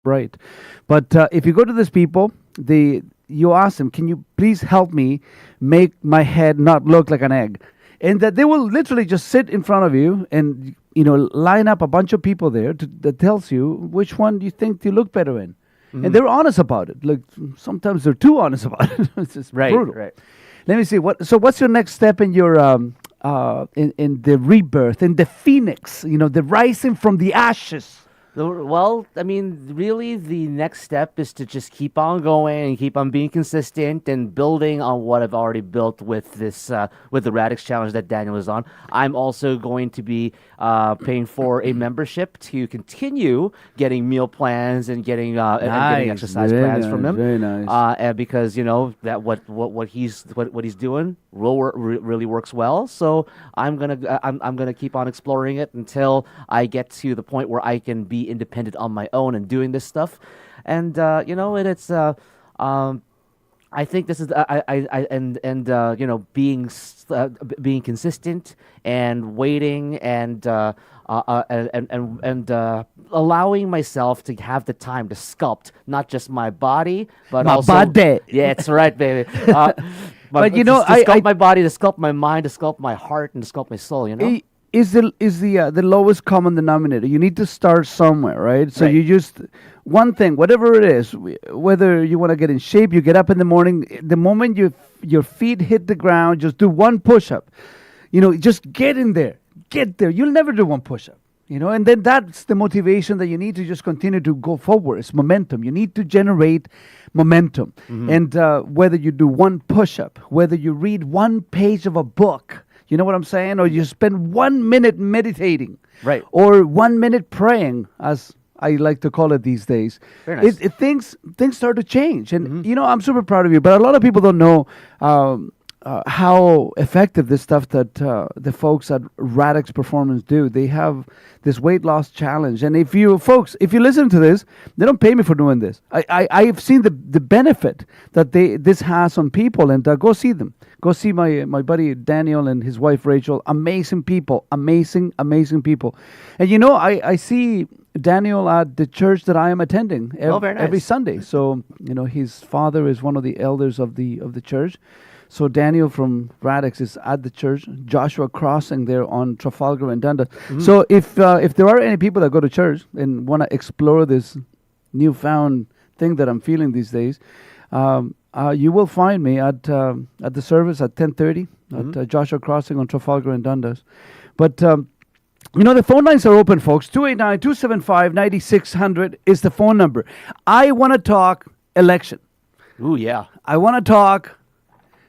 Right. But if you go to these people, you ask them, can you please help me make my head not look like an egg? And that they will literally just sit in front of you and line up a bunch of people there that tells you which one you think you look better in. And they're honest about it. Like sometimes they're too honest about it. It's just Right, brutal. right. Let me see. What's your next step in your in the rebirth, in the phoenix? The rising from the ashes. Well, I mean, really, the next step is to just keep on going and keep on being consistent and building on what I've already built with this, with the Radix Challenge that Daniel is on. I'm also going to be paying for a membership to continue getting meal plans and getting getting Nice, exercise very plans from nice, him. very nice. And because that what he's doing really works well. So I'm gonna keep on exploring it until I get to the point where I can be independent on my own and doing this stuff. And I think this is being consistent and waiting and allowing myself to have the time to sculpt not just my body but My also body. yeah, it's right, baby. But to sculpt my body, to sculpt my mind, to sculpt my heart, and to sculpt my soul. Is the lowest common denominator. You need to start somewhere, right? So Right. you just one thing, whatever it is, whether you want to get in shape, you get up in the morning. The moment your feet hit the ground, just do one push-up. Just get in there, get there. You'll never do one push-up. And then that's the motivation that you need to just continue to go forward. It's momentum. You need to generate momentum. And whether you do one push-up, whether you read one page of a book, you know what I'm saying? Or you spend 1 minute meditating. Right. Or 1 minute praying, as I like to call it these days. Very nice. Things start to change. And, I'm super proud of you. But a lot of people don't know how effective this stuff that the folks at Radix Performance do. They have this weight loss challenge. And if you listen to this, they don't pay me for doing this. I've seen the benefit that this has on people. And go see them. Go see my buddy Daniel and his wife Rachel. Amazing people. Amazing, amazing people. And I see Daniel at the church that I am attending very nice. every Sunday. So, his father is one of the elders of the church. So Daniel from Radix is at the church, Joshua Crossing there on Trafalgar and Dundas. So if there are any people that go to church and want to explore this newfound thing that I'm feeling these days, you will find me at the service at 10:30 at Joshua Crossing on Trafalgar and Dundas. But the phone lines are open, folks. 289-275-9600 is the phone number. I want to talk election. Ooh, yeah. I want to talk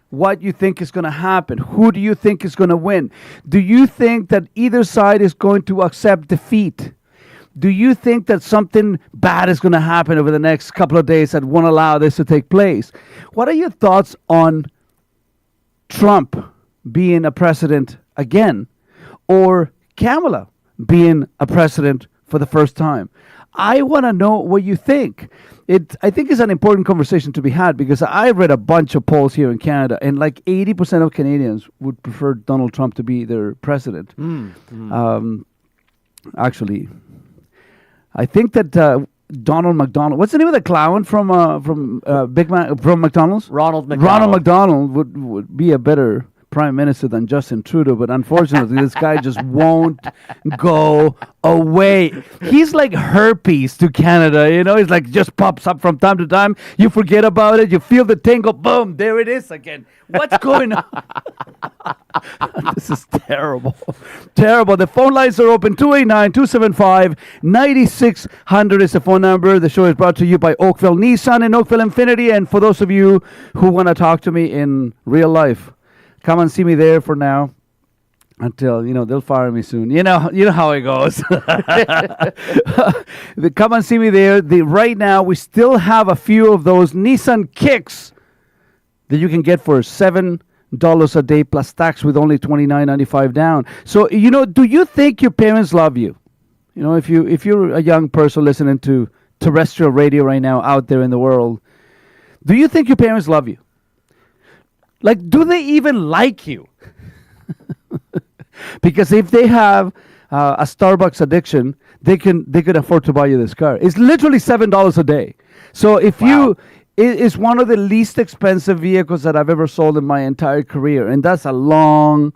what you think is going to happen. Who do you think is going to win? Do you think that either side is going to accept defeat? Do you think that something bad is going to happen over the next couple of days that won't allow this to take place? What are your thoughts on Trump being a president again, or Kamala being a president for the first time? I want to know what you think. I think it's an important conversation to be had because I read a bunch of polls here in Canada, and like 80% of Canadians would prefer Donald Trump to be their president. Actually, I think that Donald McDonald. What's the name of the clown from Big Man from McDonald's? Ronald McDonald. Ronald McDonald would be a better prime minister than Justin Trudeau, but unfortunately, this guy just won't go away. He's like herpes to Canada, He's like just pops up from time to time. You forget about it. You feel the tingle. Boom, there it is again. What's going on? This is terrible. Terrible. The phone lines are open. 289-275-9600 is the phone number. The show is brought to you by Oakville Nissan and Oakville Infinity. And for those of you who want to talk to me in real life, come and see me there for now until, they'll fire me soon. You know how it goes. Come and see me there. Right now, we still have a few of those Nissan Kicks that you can get for $7 a day plus tax with only $29.95 down. So, do you think your parents love you? If you're a young person listening to terrestrial radio right now out there in the world, do you think your parents love you? Like, do they even like you? Because if they have a Starbucks addiction, they can afford to buy you this car. It's literally $7 a day. So if it's one of the least expensive vehicles that I've ever sold in my entire career, and that's a long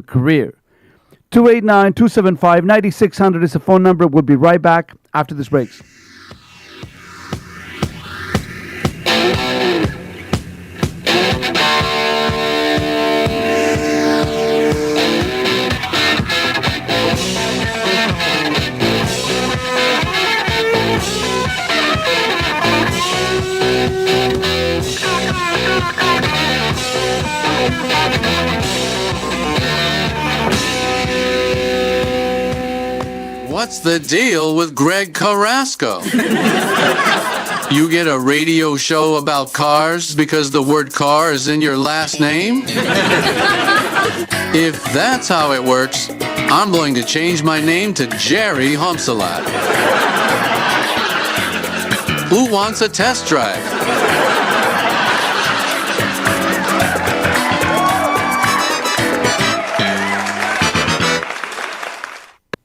career. 289-275-9600 is the phone number. We'll be right back after this breaks. What's the deal with Greg Carrasco? You get a radio show about cars because the word car is in your last name? If that's how it works, I'm going to change my name to Jerry Humsalat. Who wants a test drive?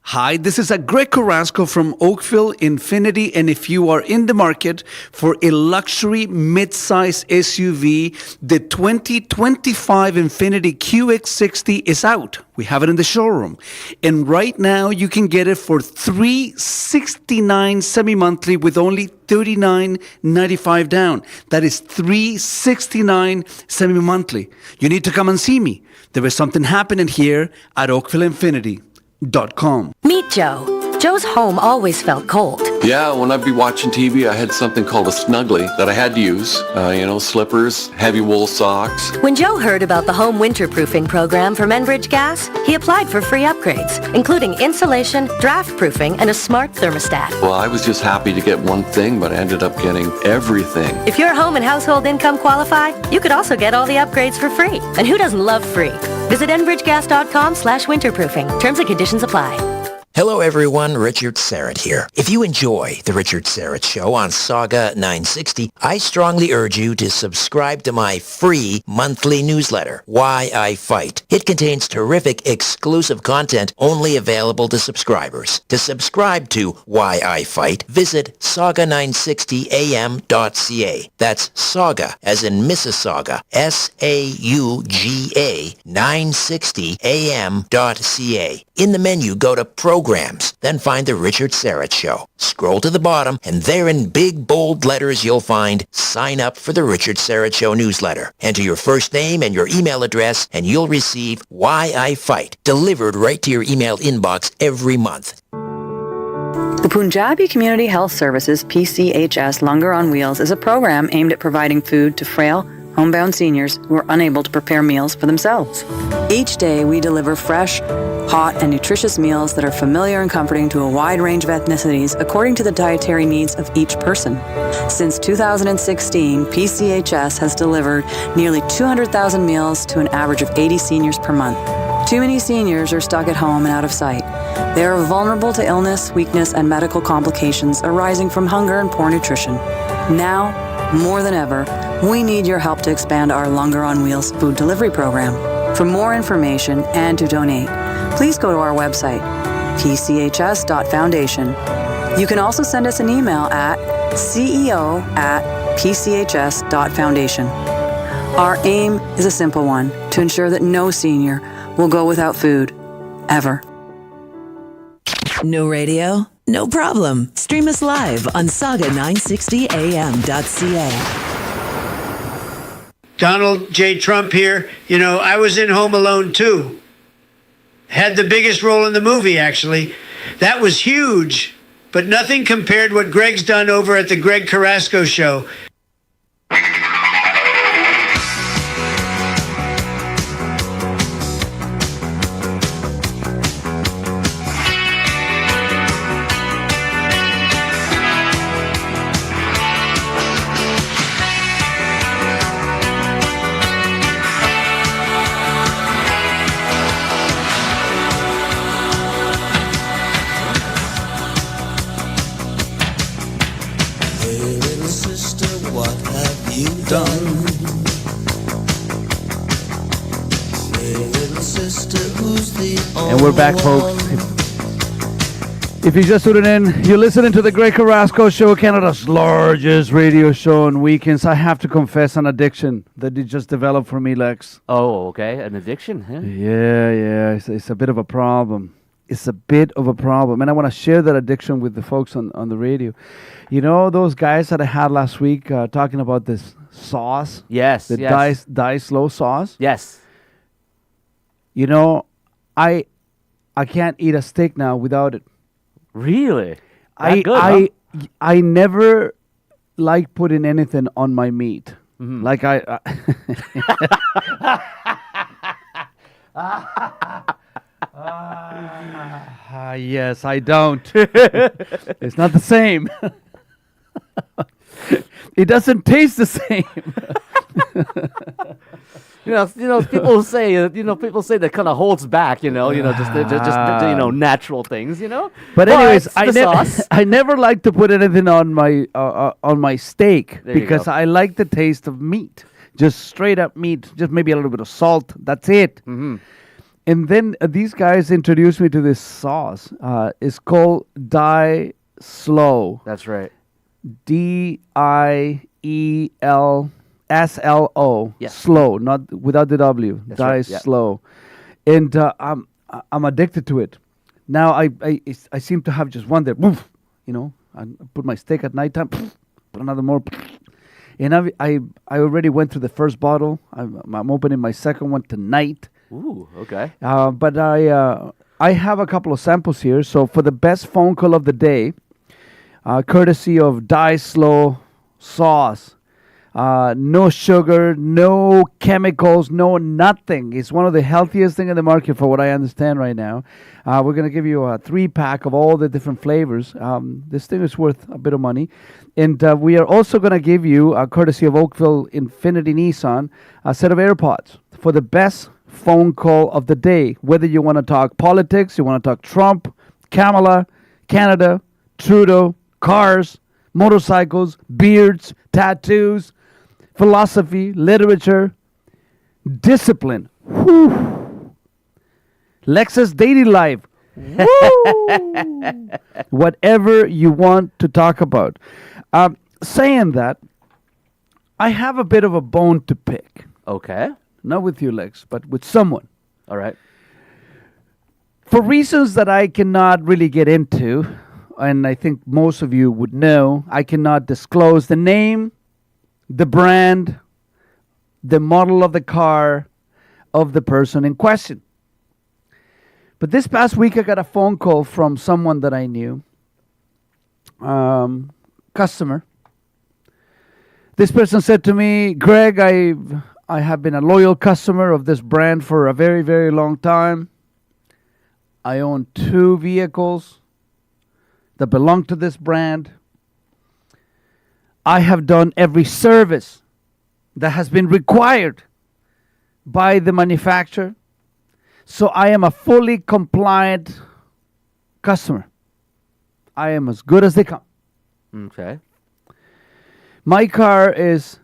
Hi, this is Greg Carrasco from Oakville Infinity, and if you are in the market for a luxury mid-size SUV, the 2025 Infinity QX60 is out. We have it in the showroom. And right now, you can get it for $369 semi-monthly with only $39.95 down. That is $369 semi-monthly. You need to come and see me. There is something happening here at OakvilleInfinity.com. Meet Joe. Joe's home always felt cold. Yeah, when I'd be watching TV, I had something called a Snuggly that I had to use. Slippers, heavy wool socks. When Joe heard about the home winterproofing program from Enbridge Gas, he applied for free upgrades, including insulation, draft proofing, and a smart thermostat. Well, I was just happy to get one thing, but I ended up getting everything. If you're home and household income qualified, you could also get all the upgrades for free. And who doesn't love free? Visit enbridgegas.com/winterproofing. Terms and conditions apply. Hello everyone, Richard Serrett here. If you enjoy The Richard Serrett Show on Saga 960, I strongly urge you to subscribe to my free monthly newsletter, Why I Fight. It contains terrific exclusive content only available to subscribers. To subscribe to Why I Fight, visit saga960am.ca. That's Saga, as in Mississauga, SAUGA 960am.ca. In the menu, go to Programs, then find The Richard Serrett Show. Scroll to the bottom, and there in big, bold letters you'll find Sign Up for The Richard Serrett Show newsletter. Enter your first name and your email address, and you'll receive Why I Fight, delivered right to your email inbox every month. The Punjabi Community Health Services PCHS Langar on Wheels is a program aimed at providing food to frail, homebound seniors who are unable to prepare meals for themselves. Each day, we deliver fresh, hot, and nutritious meals that are familiar and comforting to a wide range of ethnicities according to the dietary needs of each person. Since 2016, PCHS has delivered nearly 200,000 meals to an average of 80 seniors per month. Too many seniors are stuck at home and out of sight. They are vulnerable to illness, weakness, and medical complications arising from hunger and poor nutrition. Now, more than ever, we need your help to expand our Langar on Wheels food delivery program. For more information and to donate, please go to our website, pchs.foundation. You can also send us an email at ceo@pchs.foundation. Our aim is a simple one, to ensure that no senior will go without food, ever. No radio? No problem. Stream us live on saga960am.ca. Donald J. Trump here. I was in Home Alone 2. Had the biggest role in the movie, actually. That was huge, but nothing compared what Greg's done over at the Greg Carrasco Show. Hey, little sister. And we're back, folks. If you're just tuning in, you're listening to the Greg Carrasco Show, Canada's largest radio show on weekends. I have to confess an addiction that it just developed for me, Lex. Oh, okay. An addiction, huh? Yeah. It's a bit of a problem. It's a bit of a problem. And I want to share that addiction with the folks on the radio. You know those guys that I had last week talking about this sauce? Yes, The yes. die slow sauce? Yes. You know, I can't eat a steak now without it. Really? I That good, huh? I never like putting anything on my meat. Like I yes, I don't. It's not the same. It doesn't taste the same. People say, people say that kind of holds back, just natural things, But anyways, the sauce. I never like to put anything on my steak There you because go. I like the taste of meat, just straight up meat, just maybe a little bit of salt. That's it. Mm-hmm. And then these guys introduced me to this sauce. It's called Die Slow. That's right. DIELSLO. Yes. Slow, not without the W. That's Die right, yeah. Slow. And I'm addicted to it. Now I seem to have just one there. Boof, I put my steak at nighttime. Put another more. And I already went through the first bottle. I'm opening my second one tonight. Ooh, okay. But I have a couple of samples here. So for the best phone call of the day, courtesy of Die Slow sauce. No sugar, no chemicals, no nothing. It's one of the healthiest thing in the market for what I understand right now. We're going to give you a 3-pack of all the different flavors. This thing is worth a bit of money. And we are also going to give you, courtesy of Oakville Infinity Nissan, a set of AirPods for the best phone call of the day. Whether you want to talk politics, you want to talk Trump, Kamala, Canada, Trudeau, cars, motorcycles, beards, tattoos, philosophy, literature, discipline, Lexus daily life, whatever you want to talk about. Saying that, I have a bit of a bone to pick. Okay. Not with you, Lex, but with someone. All right. For reasons that I cannot really get into, and I think most of you would know, I cannot disclose the name, the brand, the model of the car of the person in question. But this past week, I got a phone call from someone that I knew, customer. This person said to me, Greg, I have been a loyal customer of this brand for a very, very long time. I own 2 vehicles that belong to this brand. I have done every service that has been required by the manufacturer. So I am a fully compliant customer. I am as good as they come. Okay. My car is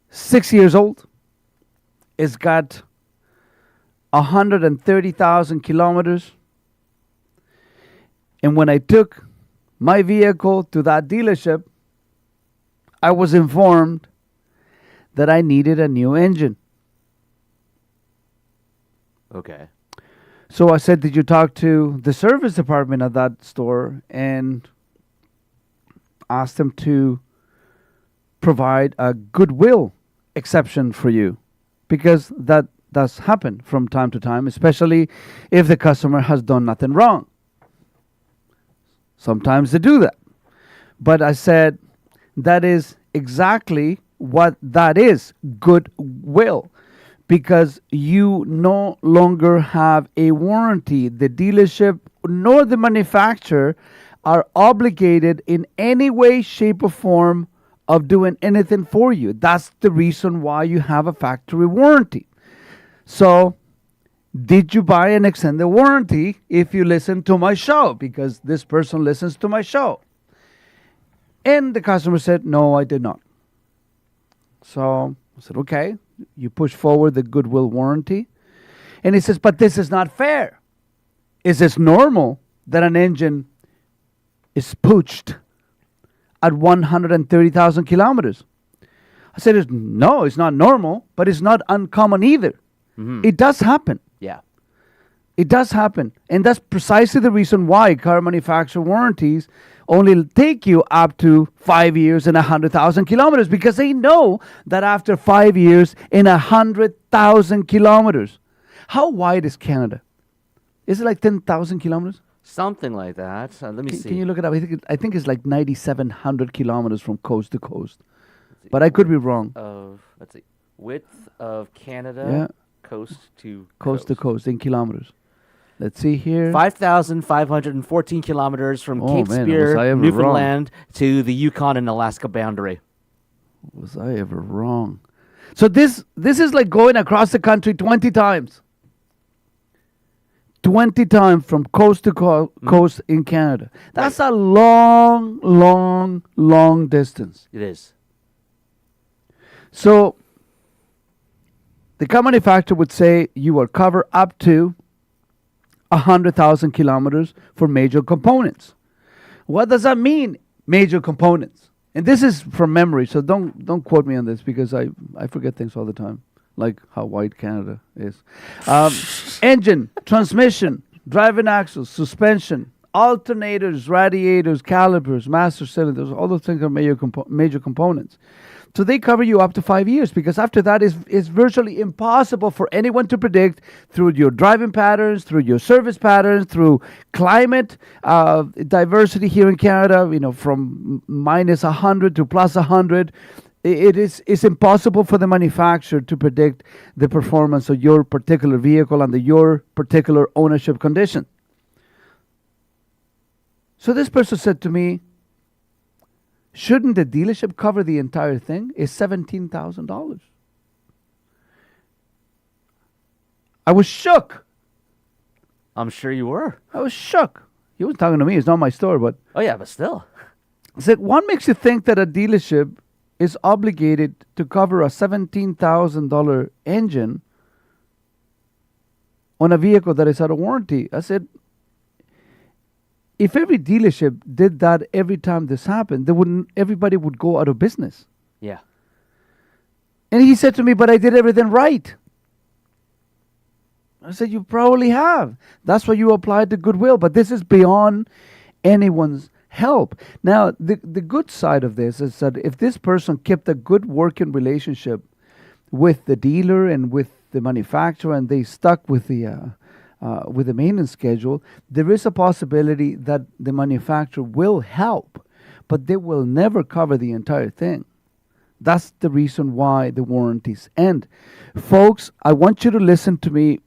6 years old. It's got 130,000 kilometers. And when I took my vehicle to that dealership, I was informed that I needed a new engine. Okay. So I said, did you talk to the service department at that store and ask them to provide a goodwill exception for you? Because that does happen from time to time, especially if the customer has done nothing wrong. Sometimes they do that. But I said, that is exactly what that is, goodwill. Because you no longer have a warranty. The dealership nor the manufacturer are obligated in any way, shape, or form of doing anything for you. That's the reason why you have a factory warranty. So, did you buy an extended warranty if you listen to my show? Because this person listens to my show. And the customer said, no, I did not. So I said, okay, you push forward the goodwill warranty. And he says, but this is not fair. is it normal that an engine is pooched at 130,000 kilometers? I said, no, it's not normal, but it's not uncommon either. It does happen. Yeah. It does happen. And that's precisely the reason why car manufacturer warranties only take you up to 5 years and 100,000 kilometers, because they know that after 5 years and 100,000 kilometers, how wide is Canada? Is it like 10,000 kilometers? Something like that. Let me see. Can you look it up? I think it's like 9,700 kilometers from coast to coast. But I could be wrong. Let's see. Width of Canada, Yeah. coast to Coast to coast in kilometers. Let's see here. 5,514 kilometers from Cape man, Spear, was I ever Newfoundland, to the Yukon and Alaska boundary. Was I ever wrong? So this is like going across the country 20 times. 20 times from coast to coast in Canada. That's a long, long, long distance. It is. So the car manufacturer would say you are covered up to 100,000 kilometers for major components. What does that mean, major components? And this is from memory, so don't quote me on this, because I forget things all the time, like how wide Canada is. Engine, transmission, driving axles, suspension, alternators, radiators, calipers, master cylinders, all those things are major components. So they cover you up to 5 years, because after that it's virtually impossible for anyone to predict through your driving patterns, through your service patterns, through climate diversity here in Canada, from minus 100 to plus 100. It's impossible for the manufacturer to predict the performance of your particular vehicle under your particular ownership condition. So this person said to me, shouldn't the dealership cover the entire thing? It's $17,000. I was shook. I'm sure you were. I was shook. He was talking to me. It's not my store, but... Oh, yeah, but still. I said, what makes you think that a dealership is obligated to cover a $17,000 engine on a vehicle that is out of warranty? I said, if every dealership did that every time this happened, everybody would go out of business. Yeah. And he said to me, but I did everything right. I said, you probably have. That's why you applied the goodwill. But this is beyond anyone's help. Now, the good side of this is that if this person kept a good working relationship with the dealer and with the manufacturer, and they stuck with the maintenance schedule, there is a possibility that the manufacturer will help, but they will never cover the entire thing. That's the reason why the warranties end. Folks, I want you to listen to me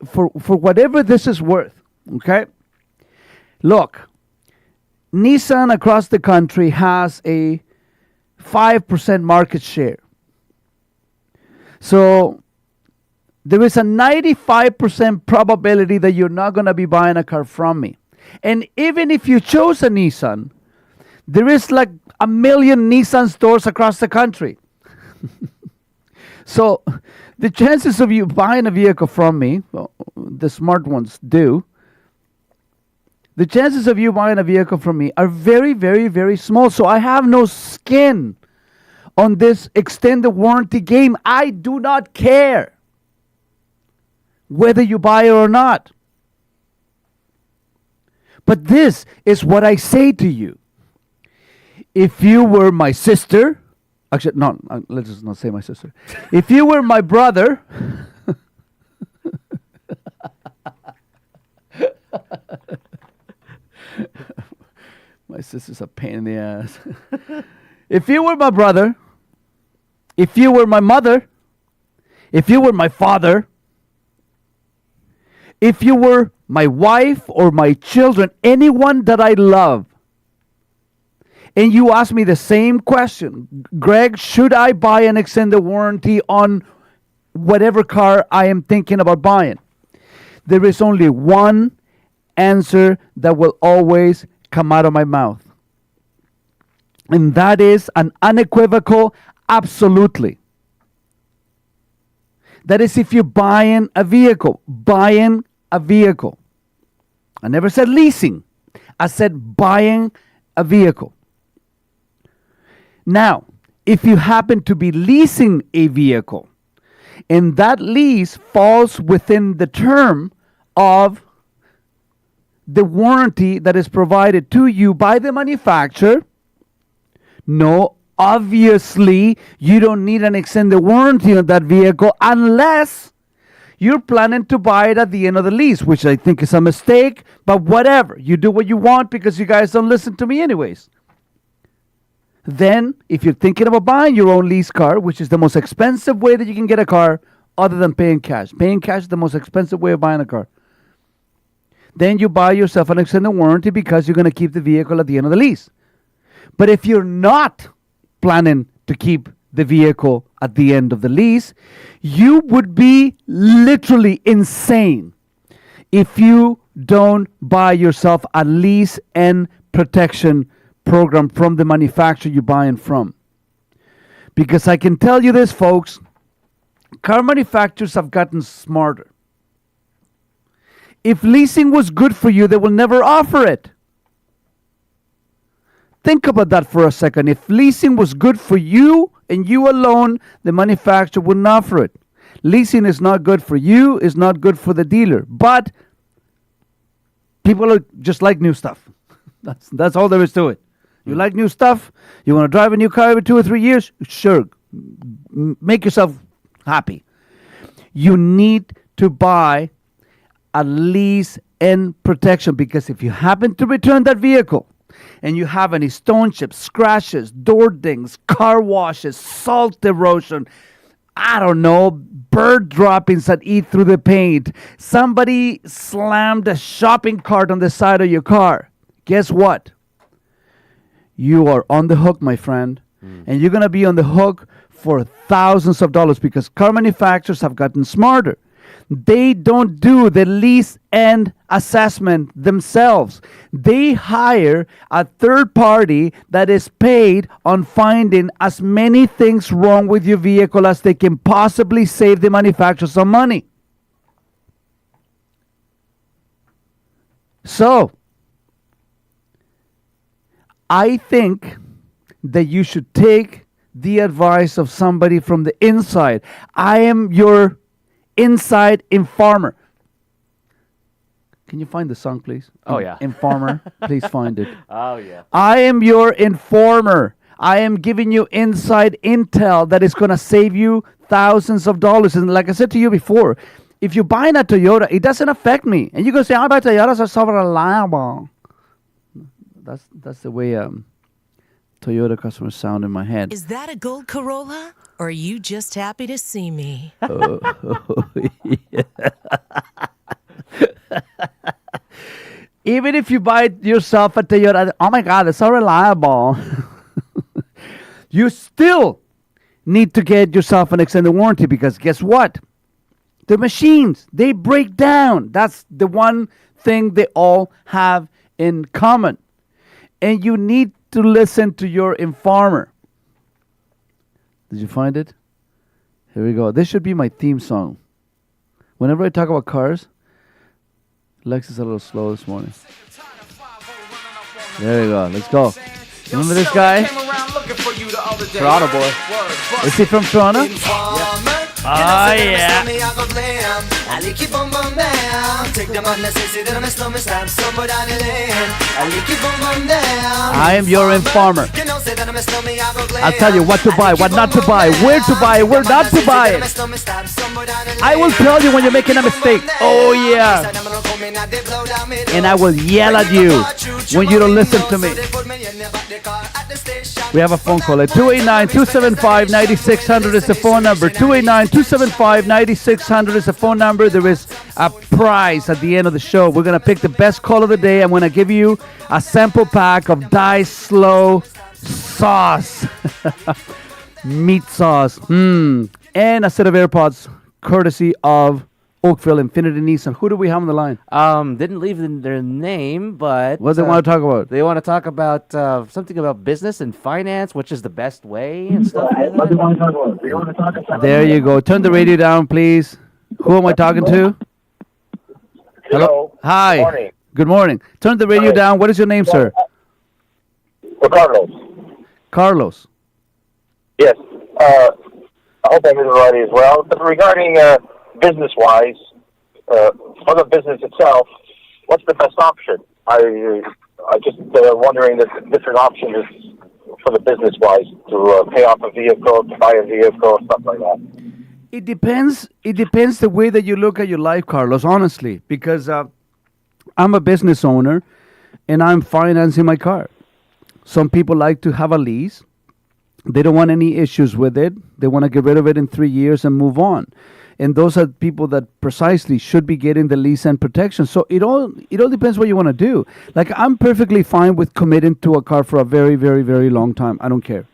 for whatever this is worth, okay? Look, Nissan across the country has a 5% market share. So there is a 95% probability that you're not going to be buying a car from me. And even if you chose a Nissan, there is like 1 million Nissan stores across the country. So the chances of you buying a vehicle from me, well, the smart ones do, the chances of you buying a vehicle from me are very, very, very small. So I have no skin on this extended warranty game. I do not care whether you buy it or not. But this is what I say to you. If you were my sister, actually, no, let's just not say my sister. If you were my brother, my sister's a pain in the ass. If you were my brother, if you were my mother, if you were my father, if you were my wife or my children, anyone that I love, and you ask me the same question, Greg, should I buy an extended warranty on whatever car I am thinking about buying? There is only one answer that will always come out of my mouth. And that is an unequivocal absolutely. That is if you're buying a vehicle. I never said leasing. I said buying a vehicle. Now, if you happen to be leasing a vehicle, and that lease falls within the term of the warranty that is provided to you by the manufacturer, no, obviously, you don't need an extended warranty on that vehicle unless you're planning to buy it at the end of the lease, which I think is a mistake, but whatever. You do what you want because you guys don't listen to me anyways. Then, if you're thinking about buying your own lease car, which is the most expensive way that you can get a car other than paying cash. Paying cash is the most expensive way of buying a car. Then you buy yourself an extended warranty because you're going to keep the vehicle at the end of the lease. But if you're not planning to keep the vehicle at the end of the lease, you would be literally insane if you don't buy yourself a lease and protection program from the manufacturer you're buying from. Because I can tell you this, folks, car manufacturers have gotten smarter. If leasing was good for you, they will never offer it. Think about that for a second. If leasing was good for you and you alone, the manufacturer wouldn't offer it. Leasing is not good for you, it's not good for the dealer. But people are just like new stuff. That's all there is to it. You like new stuff? You want to drive a new car every 2 or 3 years? Sure. Make yourself happy. You need to buy a lease and protection, because if you happen to return that vehicle and you have any stone chips, scratches, door dings, car washes, salt erosion, I don't know, bird droppings that eat through the paint, somebody slammed a shopping cart on the side of your car, guess what? You are on the hook, my friend. And you're going to be on the hook for thousands of dollars because car manufacturers have gotten smarter. They don't do the lease end assessment themselves. They hire a third party that is paid on finding as many things wrong with your vehicle as they can possibly save the manufacturer some money. So, I think that you should take the advice of somebody from the inside. I am your inside informer. Can you find the song, please? Oh, yeah. Informer, please find it. Oh, yeah. I am your informer. I am giving you inside intel that is going to save you thousands of dollars. And like I said to you before, if you're buying a Toyota, it doesn't affect me. And you're going to say, I buy Toyotas are so reliable. That's the way Toyota customers sound in my head. Is that a gold Corolla? Or are you just happy to see me? Even if you buy yourself a Toyota, oh my God, it's so reliable. You still need to get yourself an extended warranty because guess what? The machines, they break down. That's the one thing they all have in common. And you need to listen to your informer. Did you find it? Here we go. This should be my theme song. Whenever I talk about cars, Lex is a little slow this morning. There you go. Let's go. Remember this guy? Toronto boy. Is he from Toronto? Oh, yeah. I am your informer. I'll tell you what to buy, what not to buy, where to buy, where not to buy it. I will tell you when you're making a mistake. Oh, yeah. And I will yell at you when you don't listen to me. We have a phone call at 289-275-9600 is the phone number. 289-275-9600 is the phone number. There is a prize at the end of the show. We're going to pick the best call of the day. I'm going to give you a sample pack of Die Slow sauce. Meat sauce. And a set of AirPods courtesy of Oakville Infinity Nissan. Who do we have on the line? Didn't leave their name, but... What do they want to talk about? They want to talk about something about business and finance, which is the best way and stuff like that. There you go. Turn the radio down, please. Who am I talking to? Hello. Hi. Good morning. Good morning. Turn the radio down. What is your name, sir? Carlos. Carlos. Yes. I hope everybody is well. But regarding business-wise, for the business itself, what's the best option? I just wondering the different options for the business-wise to pay off a vehicle, to buy a vehicle, stuff like that. It depends. It depends the way that you look at your life, Carlos, honestly, because I'm a business owner and I'm financing my car. Some people like to have a lease. They don't want any issues with it. They want to get rid of it in 3 years and move on. And those are people that precisely should be getting the lease and protection. So it all depends what you want to do. Like, I'm perfectly fine with committing to a car for a very, very, very long time. I don't care.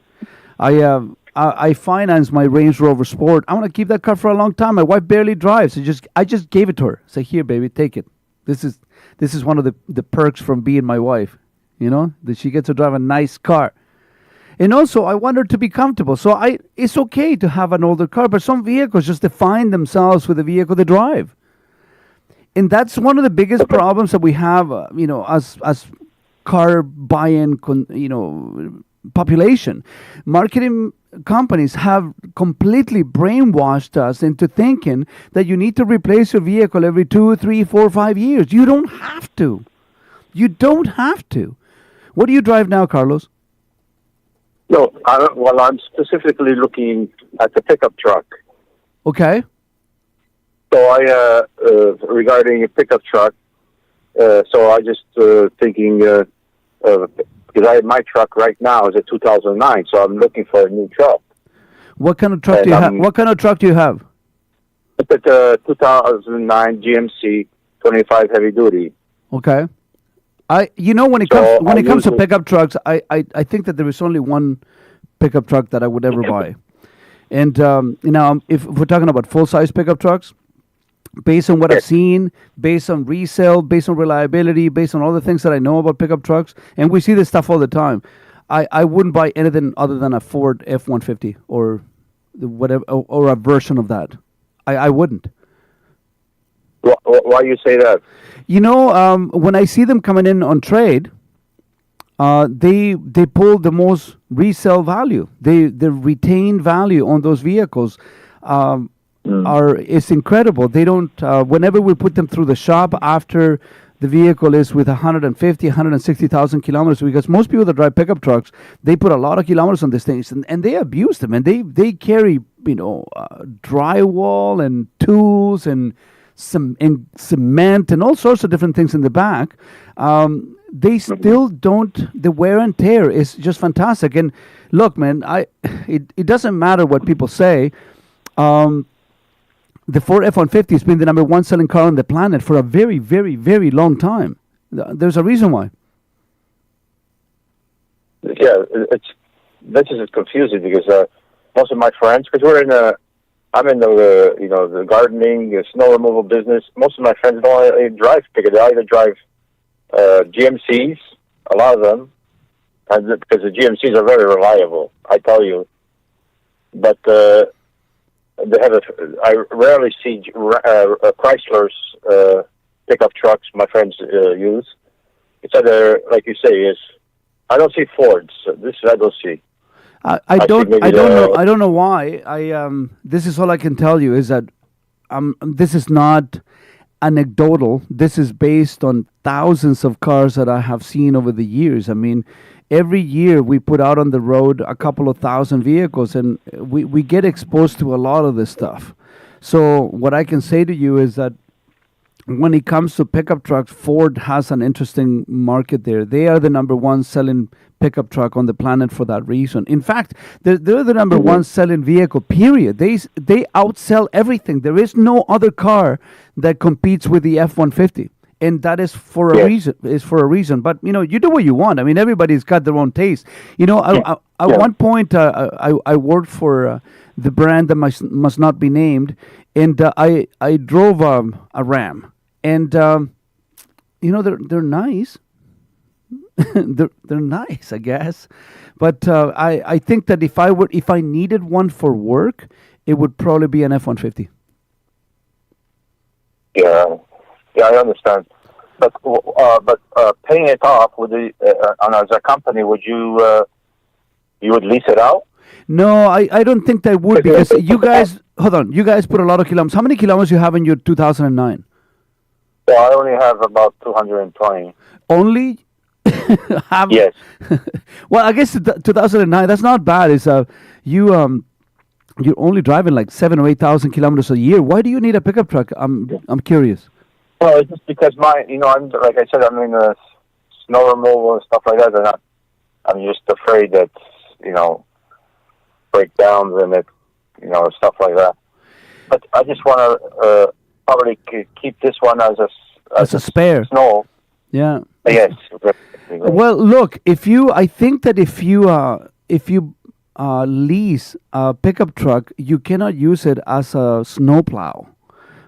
I finance my Range Rover Sport. I want to keep that car for a long time. My wife barely drives. I just gave it to her. Say, here, baby, take it. This is one of the perks from being my wife. You know, that she gets to drive a nice car. And also, I want her to be comfortable. So it's okay to have an older car, but some vehicles just define themselves with the vehicle they drive. And that's one of the biggest problems that we have, as car buying, population. Marketing companies have completely brainwashed us into thinking that you need to replace your vehicle every 2, 3, 4, 5 years. You don't have to. You don't have to. What do you drive now, Carlos? No, I'm specifically looking at the pickup truck. Okay. So regarding a pickup truck, so I just thinking, because my truck right now is a 2009, so I'm looking for a new truck. What kind of truck do you have? What kind of truck do you have? It's a 2009 GMC 25 heavy duty. Okay. When it comes to pickup trucks, I think that there is only one pickup truck that I would ever buy. And if we're talking about full-size pickup trucks, based on what I've seen, based on resale, based on reliability, based on all the things that I know about pickup trucks, and we see this stuff all the time, I wouldn't buy anything other than a Ford F-150 or whatever, or a version of that. I wouldn't. Why you say that? When I see them coming in on trade, they pull the most resale value. The retained value on those vehicles is incredible. They don't. Whenever we put them through the shop after the vehicle is with 150, 160,000 kilometers, because most people that drive pickup trucks, they put a lot of kilometers on these things, and they abuse them, and they carry drywall and tools and cement and all sorts of different things in the back. They still don't. The wear and tear is just fantastic. And look, man, it doesn't matter what people say. The Ford F-150 has been the number one selling car on the planet for a very, very, very long time. There's a reason why. Yeah, this is confusing because most of my friends, because I'm in the gardening, snow removal business. Most of my friends don't drive pickup. They either drive GMCs, a lot of them, because the GMCs are very reliable, I tell you. But I rarely see Chrysler's pickup trucks my friends use. It's either, like you say, I don't see Fords. This I don't see. I don't know why. This is all I can tell you is that this is not anecdotal. This is based on thousands of cars that I have seen over the years. I mean, every year we put out on the road a couple of thousand vehicles, and we get exposed to a lot of this stuff. So what I can say to you is that when it comes to pickup trucks, Ford has an interesting market there. They are the number one selling pickup truck on the planet for that reason. In fact, they're the number one selling vehicle, period. They outsell everything. There is no other car that competes with the F-150. And that is for a reason. Is for a reason. But you do what you want. I mean, everybody's got their own taste. At one point, I worked for the brand that must not be named, and I drove a Ram, and they're nice. they're nice, I guess. But I think that if I needed one for work, it would probably be an F-150. Yeah, I understand. But paying it off with as a company, would you would lease it out? No, I don't think they would, because you guys, hold on, you guys put a lot of kilometers. How many kilometers you have in your 2009? Well, I only have about 220. Only? Yes. Well, I guess 2009, that's not bad. It's you're only driving like 7,000 or 8,000 kilometers a year. Why do you need a pickup truck? I'm curious. Well, it's just because I'm like I said, I'm in snow removal and stuff like that, and I'm just afraid that breakdowns and stuff like that. But I just want to probably keep this one as a spare. Snow. Yeah. Yes. Well, look, I think that if you lease a pickup truck, you cannot use it as a snowplow.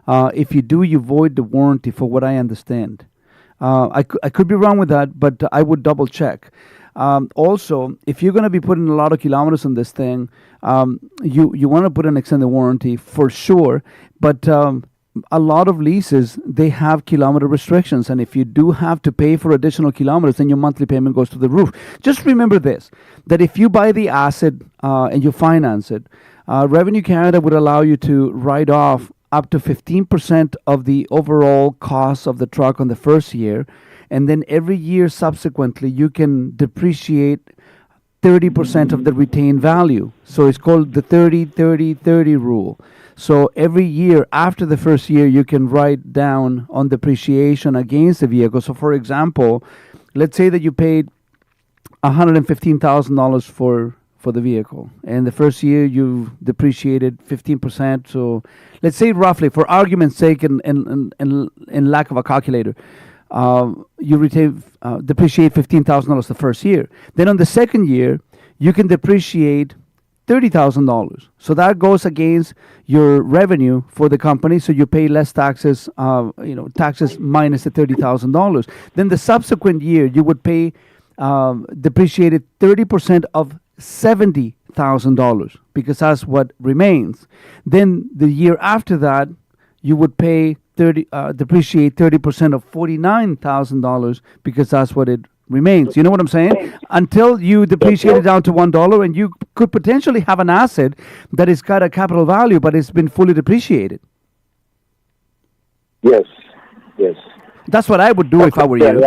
If you do, you void the warranty, for what I understand. I could be wrong with that, but I would double check. Also, if you're going to be putting a lot of kilometers on this thing, you want to put an extended warranty for sure. But a lot of leases, they have kilometer restrictions, and if you do have to pay for additional kilometers, then your monthly payment goes to the roof. Just remember this, that if you buy the asset and you finance it, Revenue Canada would allow you to write off up to 15% of the overall cost of the truck on the first year, and then every year subsequently you can depreciate 30% of the retained value. So it's called the 30-30-30 rule. So every year after the first year, you can write down on depreciation against the vehicle. So for example, let's say that you paid $115,000 for the vehicle, and the first year you depreciated 15%. So let's say roughly, for argument's sake, and lack of a calculator, you depreciate $15,000 the first year. Then on the second year, you can depreciate $30,000. So that goes against your revenue for the company. So you pay less taxes, taxes minus the $30,000. Then the subsequent year, you would pay depreciated 30% of $70,000, because that's what remains. Then the year after that, you would pay depreciate 30% of $49,000, because that's what it remains. You know what I'm saying? Until you depreciate it down to $1, and you could potentially have an asset that has got a capital value, but it's been fully depreciated. Yes. That's what I would do if I were you.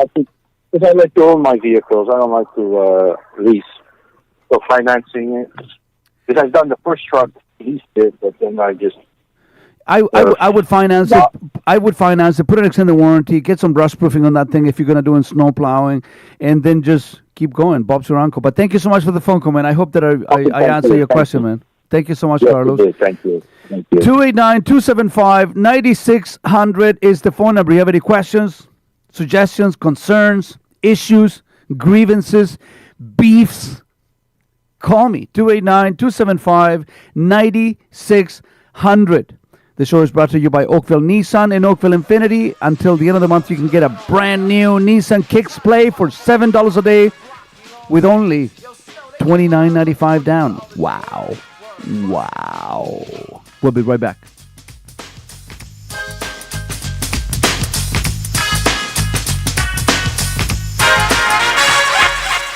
Because I like to own my vehicles. I don't like to lease. So financing it. Because I've done the first truck, leased it, but then I just... I would finance it. I would finance it, put an extended warranty, get some rust proofing on that thing if you're going to do in snow plowing, and then just keep going. Bob's your uncle. But thank you so much for the phone call, man. I hope that I answer your question, man. Thank you so much, Carlos. Thank you. 289-275-9600 is the phone number. You have any questions, suggestions, concerns, issues, grievances, beefs? Call me, 289-275-9600. The show is brought to you by Oakville Nissan and Oakville Infinity. Until the end of the month, you can get a brand new Nissan Kicks Play for $7 a day with only $29.95 down. Wow. We'll be right back.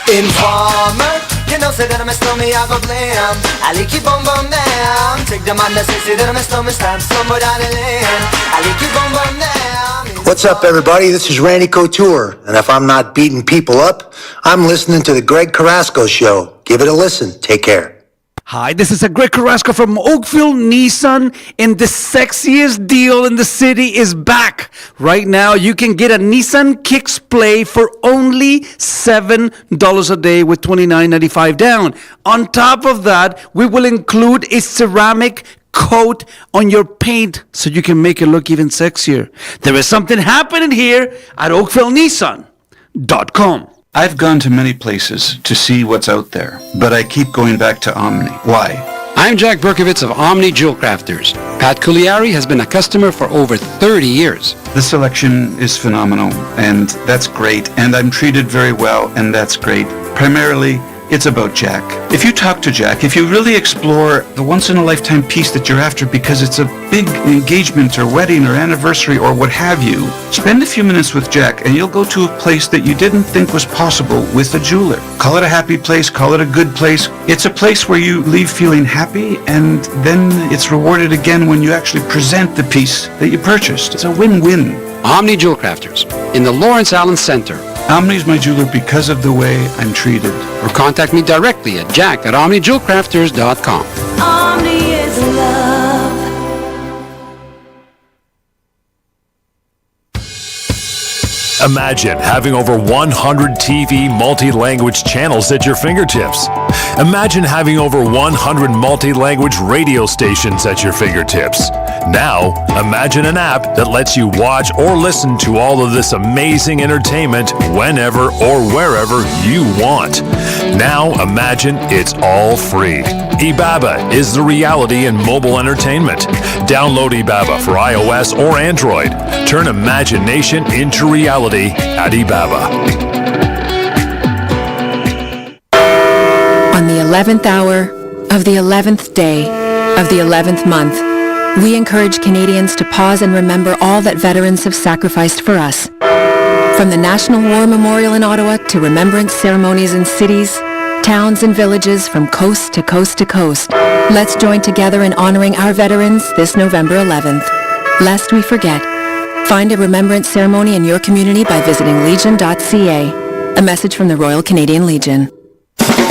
Informer, you know, say that I'm a stormy, I go blam. I like you boom boom down. Take the man that say that I'm a stormy, stab somewhere down the lane. I like you boom boom down. What's up, everybody? This is Randy Couture, and if I'm not beating people up, I'm listening to the Greg Carrasco Show. Give it a listen. Take care. Hi, this is Greg Carrasco from Oakville Nissan, and the sexiest deal in the city is back. Right now, you can get a Nissan Kicks Play for only $7 a day with $29.95 down. On top of that, we will include a ceramic coat on your paint so you can make it look even sexier. There is something happening here at OakvilleNissan.com. I've gone to many places to see what's out there, but I keep going back to Omni. Why? I'm Jack Berkowitz of Omni Jewel Crafters. Pat Culiari has been a customer for over 30 years. The selection is phenomenal, and that's great, and I'm treated very well, and that's great. Primarily, it's about Jack. If you talk to Jack, if you really explore the once-in-a-lifetime piece that you're after because it's a big engagement or wedding or anniversary or what have you, spend a few minutes with Jack and you'll go to a place that you didn't think was possible with a jeweler. Call it a happy place, call it a good place. It's a place where you leave feeling happy and then it's rewarded again when you actually present the piece that you purchased. It's a win-win. Omni Jewel Crafters in the Lawrence Allen Center. Omni's my jeweler because of the way I'm treated. Or contact me directly at jack@omnijewelcrafters.com. Omni is love. Imagine having over 100 TV multi-language channels at your fingertips. Imagine having over 100 multi-language radio stations at your fingertips. Now, imagine an app that lets you watch or listen to all of this amazing entertainment whenever or wherever you want. Now, imagine it's all free. Ibaba is the reality in mobile entertainment. Download Ibaba for iOS or Android. Turn imagination into reality at Ibaba. On the 11th hour of the 11th day of the 11th month, we encourage Canadians to pause and remember all that veterans have sacrificed for us. From the National War Memorial in Ottawa to remembrance ceremonies in cities, towns and villages from coast to coast to coast, let's join together in honoring our veterans this November 11th. Lest we forget, find a remembrance ceremony in your community by visiting legion.ca. A message from the Royal Canadian Legion.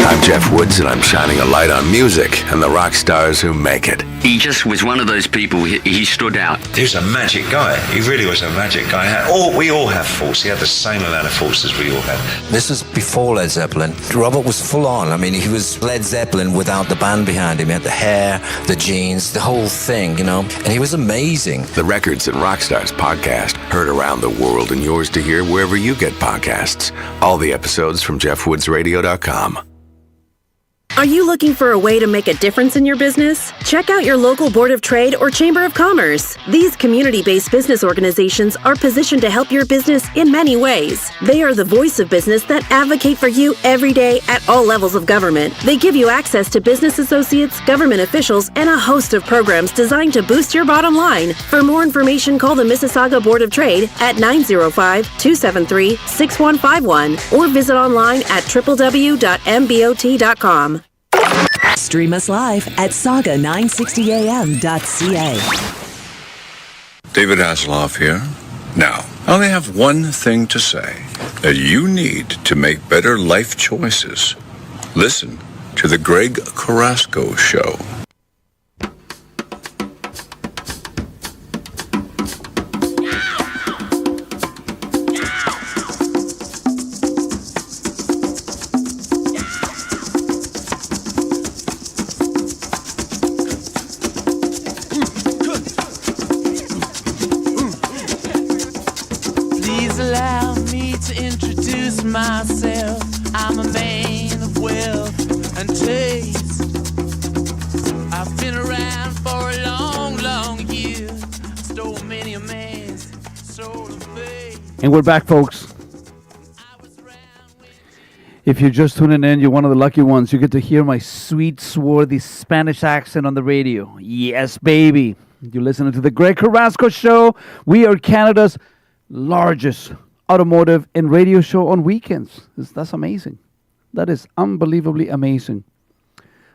I'm Jeff Woods, and I'm shining a light on music and the rock stars who make it. He just was one of those people, he stood out. He was a magic guy. He really was a magic guy. We all have faults. He had the same amount of faults as we all had. This was before Led Zeppelin. Robert was full on. I mean, he was Led Zeppelin without the band behind him. He had the hair, the jeans, the whole thing, you know, and he was amazing. The Records and Rockstars podcast, heard around the world and yours to hear wherever you get podcasts. All the episodes from jeffwoodsradio.com. Are you looking for a way to make a difference in your business? Check out your local Board of Trade or Chamber of Commerce. These community-based business organizations are positioned to help your business in many ways. They are the voice of business that advocate for you every day at all levels of government. They give you access to business associates, government officials, and a host of programs designed to boost your bottom line. For more information, call the Mississauga Board of Trade at 905-273-6151 or visit online at www.mbot.com. Stream us live at saga960am.ca. David Hasselhoff here. Now, I only have one thing to say, that you need to make better life choices. Listen to the Greg Carrasco Show. Myself, I'm a man of wealth and taste. I've been around for a long, long year. Stole many a man's soul of faith. And we're back, folks. If you're just tuning in, you're one of the lucky ones. You get to hear my sweet, swarthy Spanish accent on the radio. Yes, baby. You're listening to the Greg Carrasco Show. We are Canada's largest automotive and radio show on weekends. That's amazing. That is unbelievably amazing.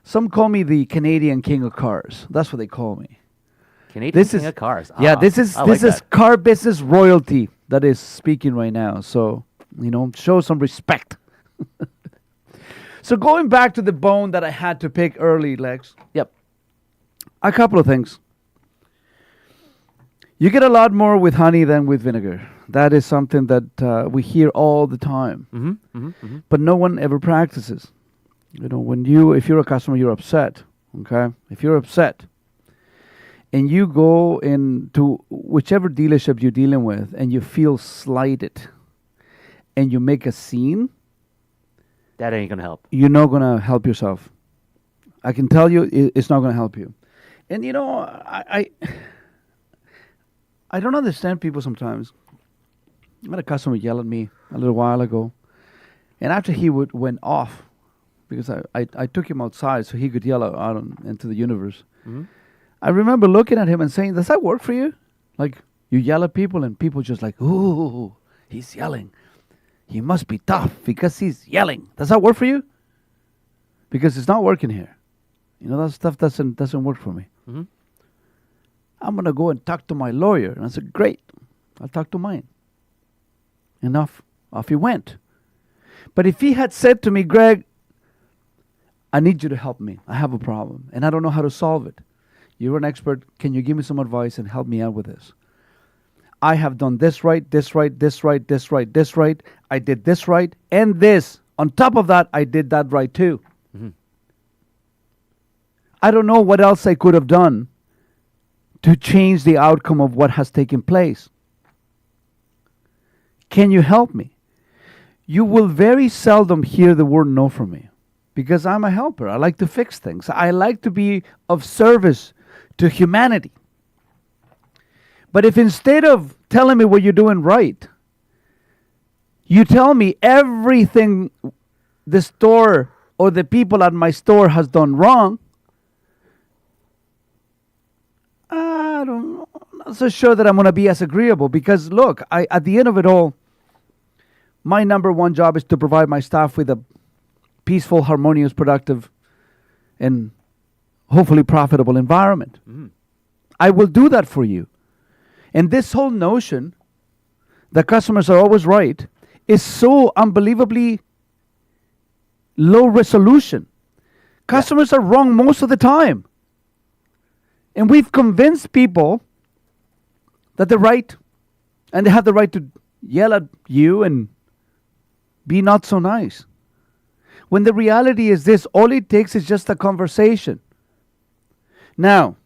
Some call me the Canadian King of Cars. That's what they call me. Canadian King of Cars. Yeah, this is car business royalty that is speaking right now. So, show some respect. So going back to the bone that I had to pick early, Lex. Yep. A couple of things. You get a lot more with honey than with vinegar. That is something that we hear all the time. But no one ever practices. If you're a customer, you're upset. Okay? If you're upset and you go into whichever dealership you're dealing with and you feel slighted and you make a scene, that ain't going to help. You're not going to help yourself. I can tell you it's not going to help you. And I don't understand people sometimes. I had a customer yell at me a little while ago. And after he went off, because I took him outside so he could yell out into the universe. Mhm. I remember looking at him and saying, does that work for you? Like, you yell at people and people just like, ooh, he's yelling. He must be tough because he's yelling. Does that work for you? Because it's not working here. You know, that stuff doesn't work for me. Mhm. I'm going to go and talk to my lawyer. And I said, great. I'll talk to mine. And off he went. But if he had said to me, Greg, I need you to help me. I have a problem and I don't know how to solve it. You're an expert. Can you give me some advice and help me out with this? I have done this right, this right, this right, this right, this right. I did this right and this. On top of that, I did that right too. Mhm. I don't know what else I could have done to change the outcome of what has taken place. Can you help me? You will very seldom hear the word no from me because I'm a helper. I like to fix things. I like to be of service to humanity. But if instead of telling me what you're doing right, you tell me everything the store or the people at my store has done wrong, I'm not so sure that I'm going to be as agreeable because, look, at the end of it all, my number one job is to provide my staff with a peaceful, harmonious, productive, and hopefully profitable environment. Mhm. I will do that for you. And this whole notion that customers are always right is so unbelievably low resolution. Customers are wrong most of the time. And we've convinced people that they're right and they have the right to yell at you and be not so nice. When the reality is this, all it takes is just a conversation. Now,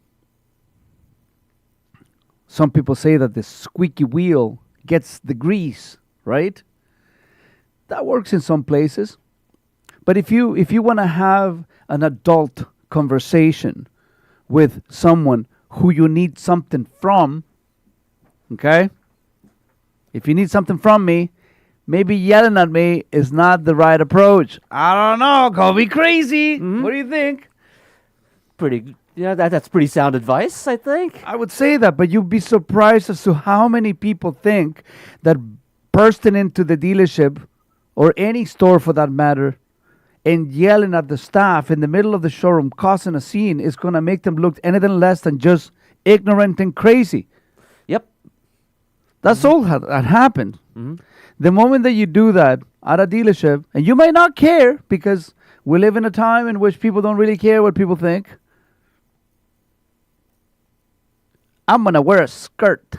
some people say that the squeaky wheel gets the grease, right? That works in some places. But if you want to have an adult conversation with someone who you need something from, okay? If you need something from me, maybe yelling at me is not the right approach. I don't know. Call me crazy. What do you think? That's pretty sound advice, I think. I would say that, but you'd be surprised as to how many people think that bursting into the dealership or any store for that matter and yelling at the staff in the middle of the showroom causing a scene is going to make them look anything less than just ignorant and crazy. Yep. That's all that happened. Mhm. The moment that you do that at a dealership, and you might not care because we live in a time in which people don't really care what people think. I'm going to wear a skirt.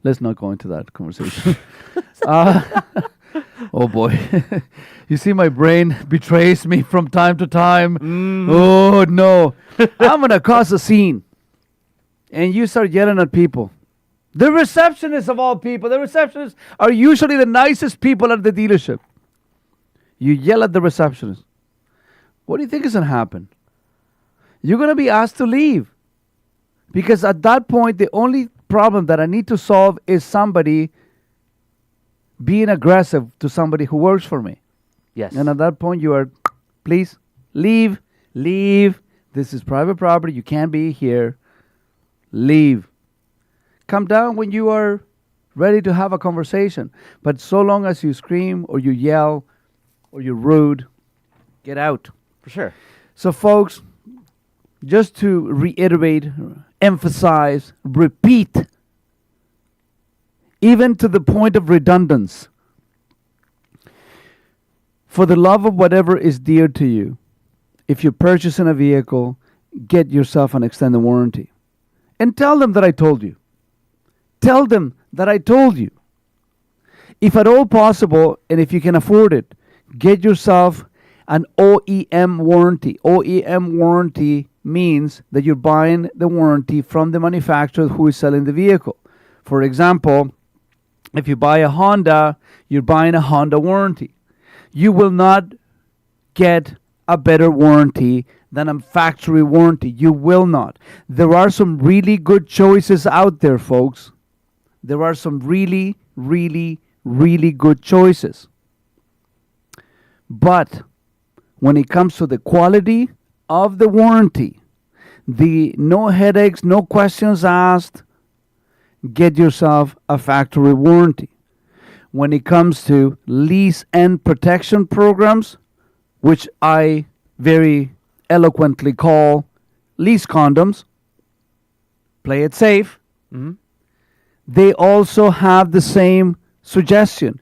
Let's not go into that conversation. Oh boy. You see, my brain betrays me from time to time. Oh no. I'm going to cause a scene. And you start yelling at people. The receptionists of all people, the receptionists are usually the nicest people at the dealership. You yell at the receptionist. What do you think is going to happen? You're going to be asked to leave. Because at that point, the only problem that I need to solve is somebody being aggressive to somebody who works for me. Yes. And at that point, you are, please, leave. This is private property. You can't be here. Leave. Come down when you are ready to have a conversation. But so long as you scream or you yell or you're rude, get out. For sure. So, folks, just to reiterate, emphasize, repeat, even to the point of redundance, for the love of whatever is dear to you, if you're purchasing a vehicle, get yourself an extended warranty. And tell them that I told you. Tell them that I told you. If at all possible, and if you can afford it, get yourself an OEM warranty. OEM warranty means that you're buying the warranty from the manufacturer who is selling the vehicle. For example, if you buy a Honda, you're buying a Honda warranty. You will not get a better warranty than a factory warranty. You will not. There are some really good choices out there, folks. There are some really, really, really good choices. But when it comes to the quality of the warranty, the no headaches, no questions asked, get yourself a factory warranty. When it comes to lease and protection programs, which I very eloquently call lease condoms, play it safe. They also have the same suggestion.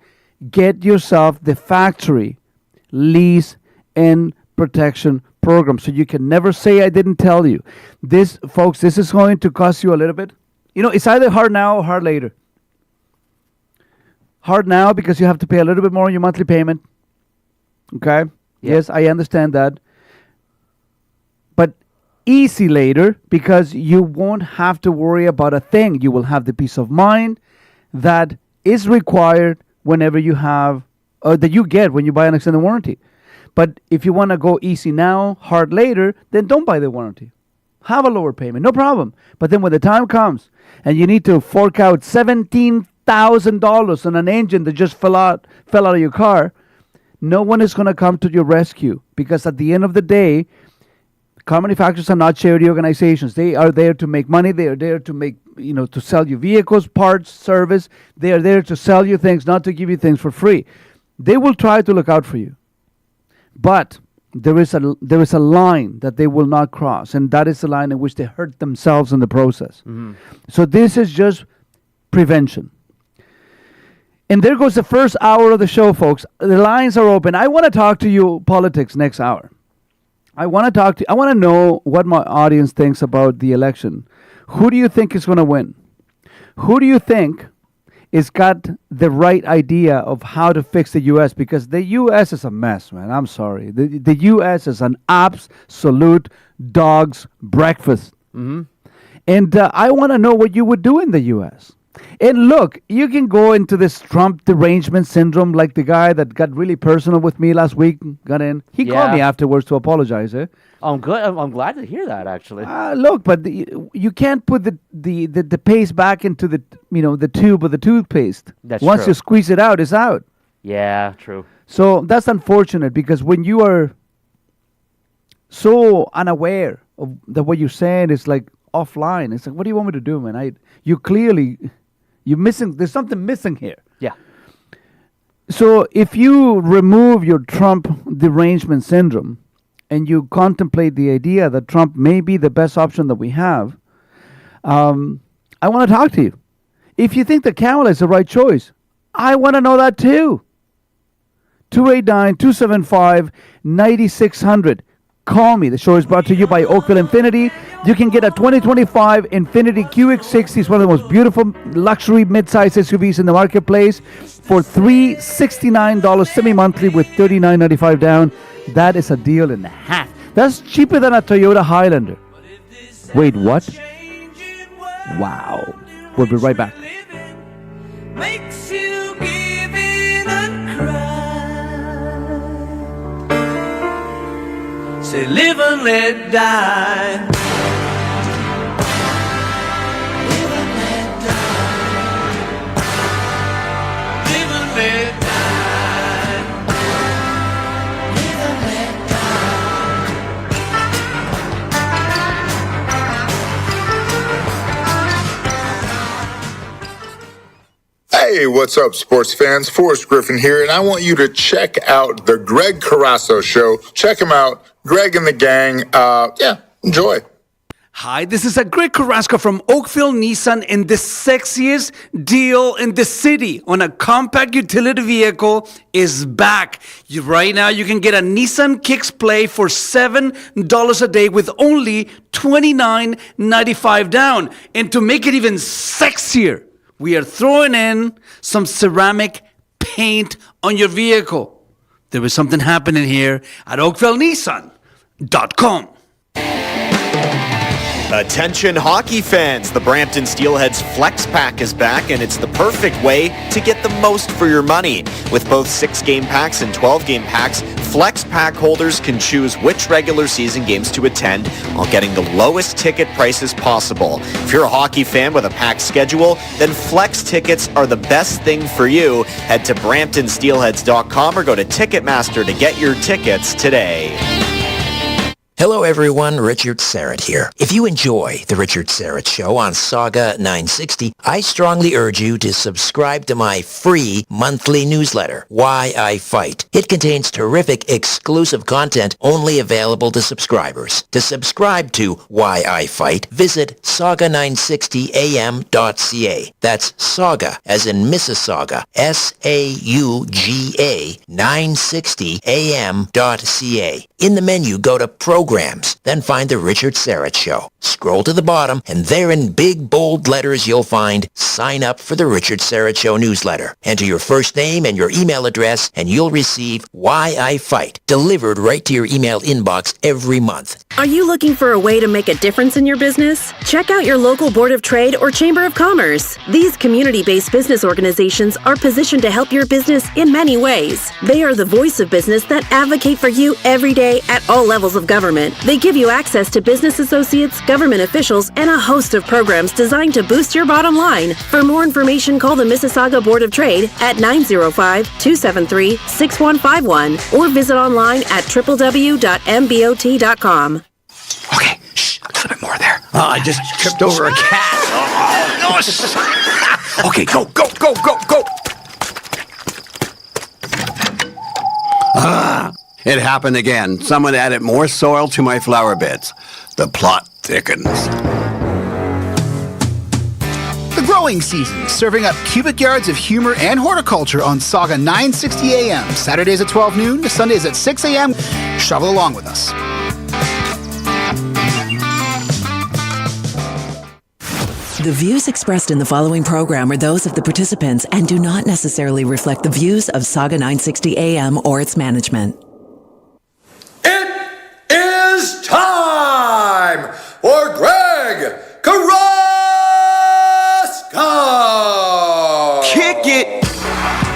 Get yourself the factory lease and protection program, so you can never say I didn't tell you. This, folks, this is going to cost you a little bit. You know, it's either hard now or hard later. Hard now because you have to pay a little bit more on your monthly payment. Okay? Yes, I understand that. But easy later because you won't have to worry about a thing. You will have the peace of mind that is required whenever you have, that you get when you buy an extended warranty. But if you want to go easy now, hard later, then don't buy the warranty. Have a lower payment, no problem. But then when the time comes and you need to fork out $17,000 on an engine that just fell out of your car, no one is going to come to your rescue, because at the end of the day, car manufacturers are not charity organizations. They are there to make money. They are there to make, to sell you vehicles, parts, service. They are there to sell you things, not to give you things for free. They will try to look out for you. But there is a line that they will not cross, and that is the line in which they hurt themselves in the process. So this is just prevention. And there goes the first hour of the show, folks. The lines are open. I want to talk to you politics next hour. I want to know what my audience thinks about the election. Who do you think is going to win? Who do you think is got the right idea of how to fix the U.S.? Because the U.S. is a mess, man. I'm sorry. The U.S. is an absolute dog's breakfast. And I want to know what you would do in the U.S. And look, you can go into this Trump derangement syndrome like the guy that got really personal with me last week, got in. He called me afterwards to apologize. I'm good. I'm glad to hear that, actually. Look, but you can't put the paste back into the tube of the toothpaste. That's Once true. you squeeze it out, it's out. Yeah, true. So that's unfortunate, because when you are so unaware of that what you're saying is like offline, it's like, what do you want me to do, man? You're missing. There's something missing here. Yeah. So if you remove your Trump derangement syndrome and you contemplate the idea that Trump may be the best option that we have, I want to talk to you. If you think that Kamala is the right choice, I want to know that too. 289-275-9600. Call me. The show is brought to you by Oakville Infinity. You can get a 2025 Infiniti QX60. It's one of the most beautiful luxury mid-size SUVs in the marketplace for $369 semi-monthly with $39.95 down. That is a deal and a half. That's cheaper than a Toyota Highlander. Wait, what? Wow. We'll be right back. Makes you give it a cry. Say live and let die. Live and let die. Live and let die. Live and let Hey, what's up, sports fans? Forrest Griffin here, and I want you to check out the Greg Carrasco Show. Check him out. Greg and the gang. Enjoy. Hi, this is Greg Carrasco from Oakville Nissan, and the sexiest deal in the city on a compact utility vehicle is back. Right now, you can get a Nissan Kicks Play for $7 a day with only $29.95 down. And to make it even sexier, we are throwing in some ceramic paint on your vehicle. There is something happening here at OakvilleNissan.com. Attention hockey fans, the Brampton Steelheads Flex Pack is back, and it's the perfect way to get the most for your money. With both 6-game packs and 12-game packs, Flex Pack holders can choose which regular season games to attend while getting the lowest ticket prices possible. If you're a hockey fan with a packed schedule, then Flex tickets are the best thing for you. Head to BramptonSteelheads.com or go to Ticketmaster to get your tickets today. Hello everyone, Richard Serrett here. If you enjoy The Richard Serrett Show on Saga 960, I strongly urge you to subscribe to my free monthly newsletter, Why I Fight. It contains terrific exclusive content only available to subscribers. To subscribe to Why I Fight, visit saga960am.ca. That's Saga, as in Mississauga, SAUGA 960am.ca. In the menu, go to Programs, then find The Richard Serrett Show. Scroll to the bottom, and there in big, bold letters you'll find Sign Up for The Richard Serrett Show newsletter. Enter your first name and your email address, and you'll receive Why I Fight, delivered right to your email inbox every month. Are you looking for a way to make a difference in your business? Check out your local Board of Trade or Chamber of Commerce. These community-based business organizations are positioned to help your business in many ways. They are the voice of business that advocate for you every day at all levels of government. They give you access to business associates, government officials, and a host of programs designed to boost your bottom line. For more information, call the Mississauga Board of Trade at 905-273-6151 or visit online at www.mbot.com. Okay, shh, a little bit more there. I just tripped over a cat. Oh, no. Okay, go. It happened again. Someone added more soil to my flower beds. The plot thickens. The growing season, serving up cubic yards of humor and horticulture on Saga 960 AM. Saturdays at 12 noon, Sundays at 6 a.m. Shovel along with us. The views expressed in the following program are those of the participants and do not necessarily reflect the views of Saga 960 AM or its management. It's time for Greg Carrasco! Kick it!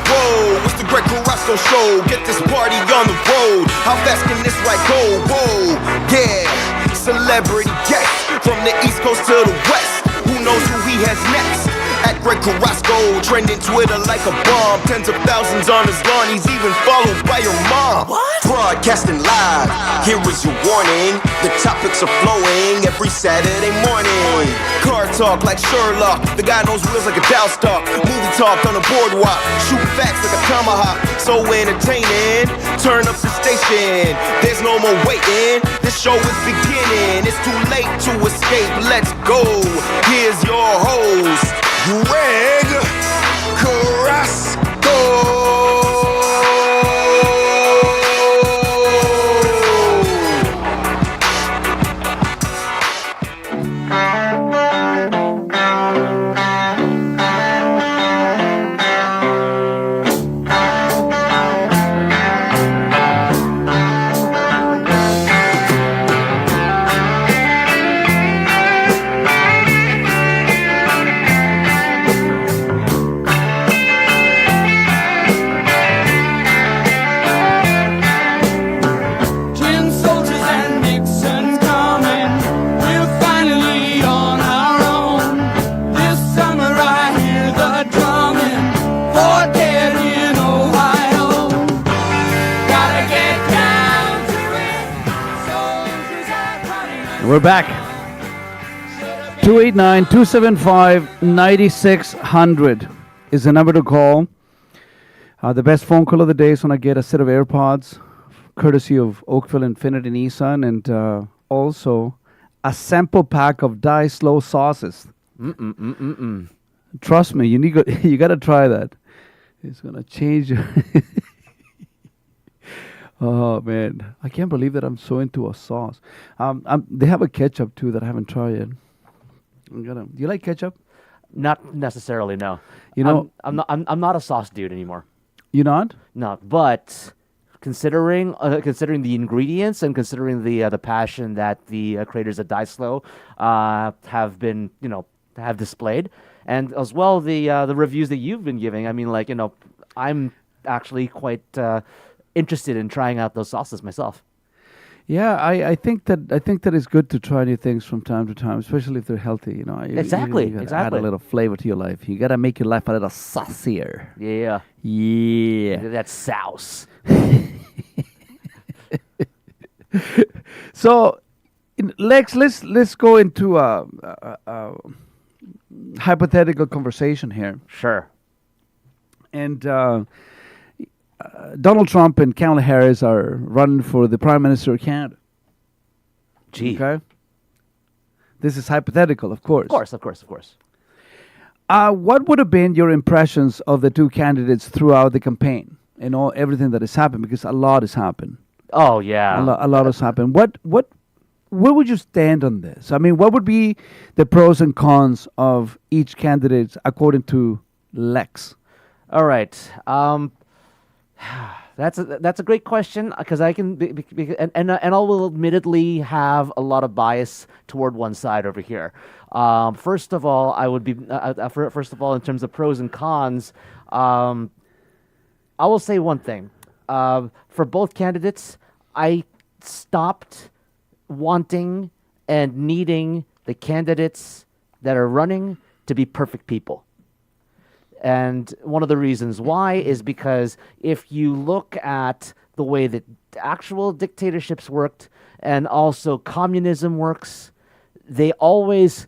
Whoa, it's the Greg Carrasco Show. Get this party on the road. How fast can this ride go? Whoa, yeah. Celebrity guest from the East Coast to the West. Who knows who he has next? At Greg Carrasco, trending Twitter like a bomb. Tens of thousands on his lawn, he's even followed by your mom. What? Broadcasting live, here is your warning. The topics are flowing every Saturday morning. Car talk like Sherlock, the guy knows wheels like a Dow stock. Movie talk on the boardwalk, shoot facts like a tomahawk. So entertaining, turn up the station. There's no more waiting, this show is beginning. It's too late to escape, let's go. Here's your host, Greg Carrasco. We're back. 289-275-9600 is the number to call. The best phone call of the day is when I get a set of AirPods, courtesy of Oakville Infinity Nissan, and also a sample pack of Die Slow sauces. Trust me, you got to try that. It's gonna change your. Oh man, I can't believe that I'm so into a sauce. They have a ketchup too that I haven't tried yet. Do you like ketchup? Not necessarily, no. You know, I'm not a sauce dude anymore. You not? No, but considering the ingredients and considering the passion that the creators of Die Slow have been have displayed, and as well the reviews that you've been giving. I mean, I'm actually quite interested in trying out those sauces myself. Yeah, I think that it's good to try new things from time to time, especially if they're healthy. You gotta add a little flavor to your life. You gotta make your life a little saucier. Yeah. That sauce. So, Lex, let's go into a hypothetical conversation here. Sure. And Donald Trump and Kamala Harris are running for the Prime Minister of Canada. Gee. Okay. This is hypothetical, of course. Of course. What would have been your impressions of the two candidates throughout the campaign and everything that has happened? Because a lot has happened. Oh yeah, a lot has happened. Where would you stand on this? I mean, what would be the pros and cons of each candidate according to Lex? All right. That's a great question because I can and I will admittedly have a lot of bias toward one side over here. First of all, I would be first of all in terms of pros and cons. I will say one thing. For both candidates, I stopped wanting and needing the candidates that are running to be perfect people. And one of the reasons why is because if you look at the way that actual dictatorships worked and also communism works, they always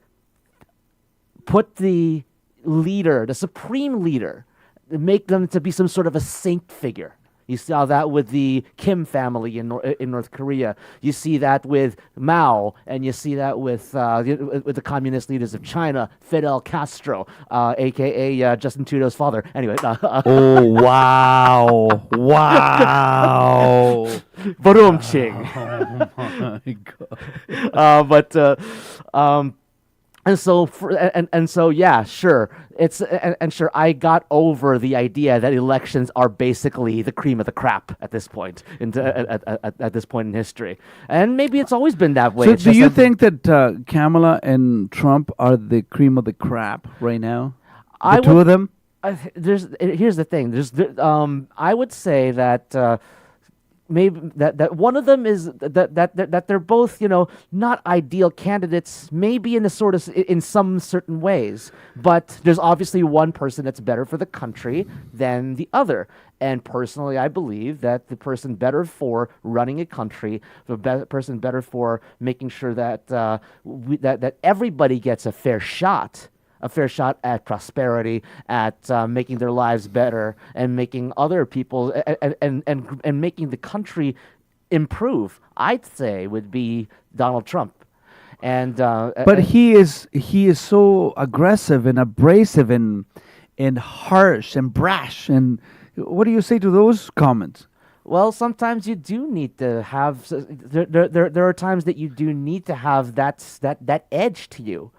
put the leader, the supreme leader, make them to be some sort of a saint figure. You saw that with the Kim family in North Korea. You see that with Mao, and you see that with the communist leaders of China, Fidel Castro, aka Justin Trudeau's father. Anyway. Oh wow! Wow! Boom-ching. Oh my God. And so yeah, sure. And sure, I got over the idea that elections are basically the cream of the crap at this point at this point in history. And maybe it's always been that way. So do you think that Kamala and Trump are the cream of the crap right now? The two of them? Here's the thing. I would say that maybe that one of them is that they're both not ideal candidates, maybe in some certain ways, but there's obviously one person that's better for the country than the other. And personally, I believe that the person better for running a country, person better for making sure that that everybody gets a fair shot at prosperity, at making their lives better, and making other people and making the country improve, I'd say would be Donald Trump. And but he is so aggressive and abrasive and harsh and brash. And what do you say to those comments? Well, sometimes you do need to have. There are times that you do need to have that edge to you.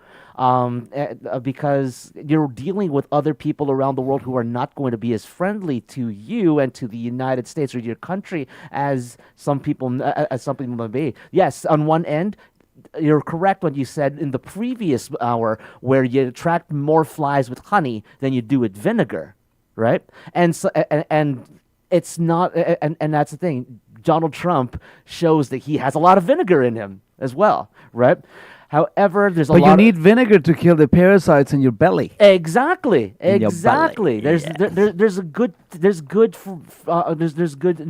Because you're dealing with other people around the world who are not going to be as friendly to you and to the United States or your country as some people may be. Yes, on one end, you're correct when you said in the previous hour where you attract more flies with honey than you do with vinegar, right? And so and it's not, and that's the thing. Donald Trump shows that he has a lot of vinegar in him as well, right? However, there's a lot. But you need vinegar to kill the parasites in your belly. Exactly. Your belly. There's good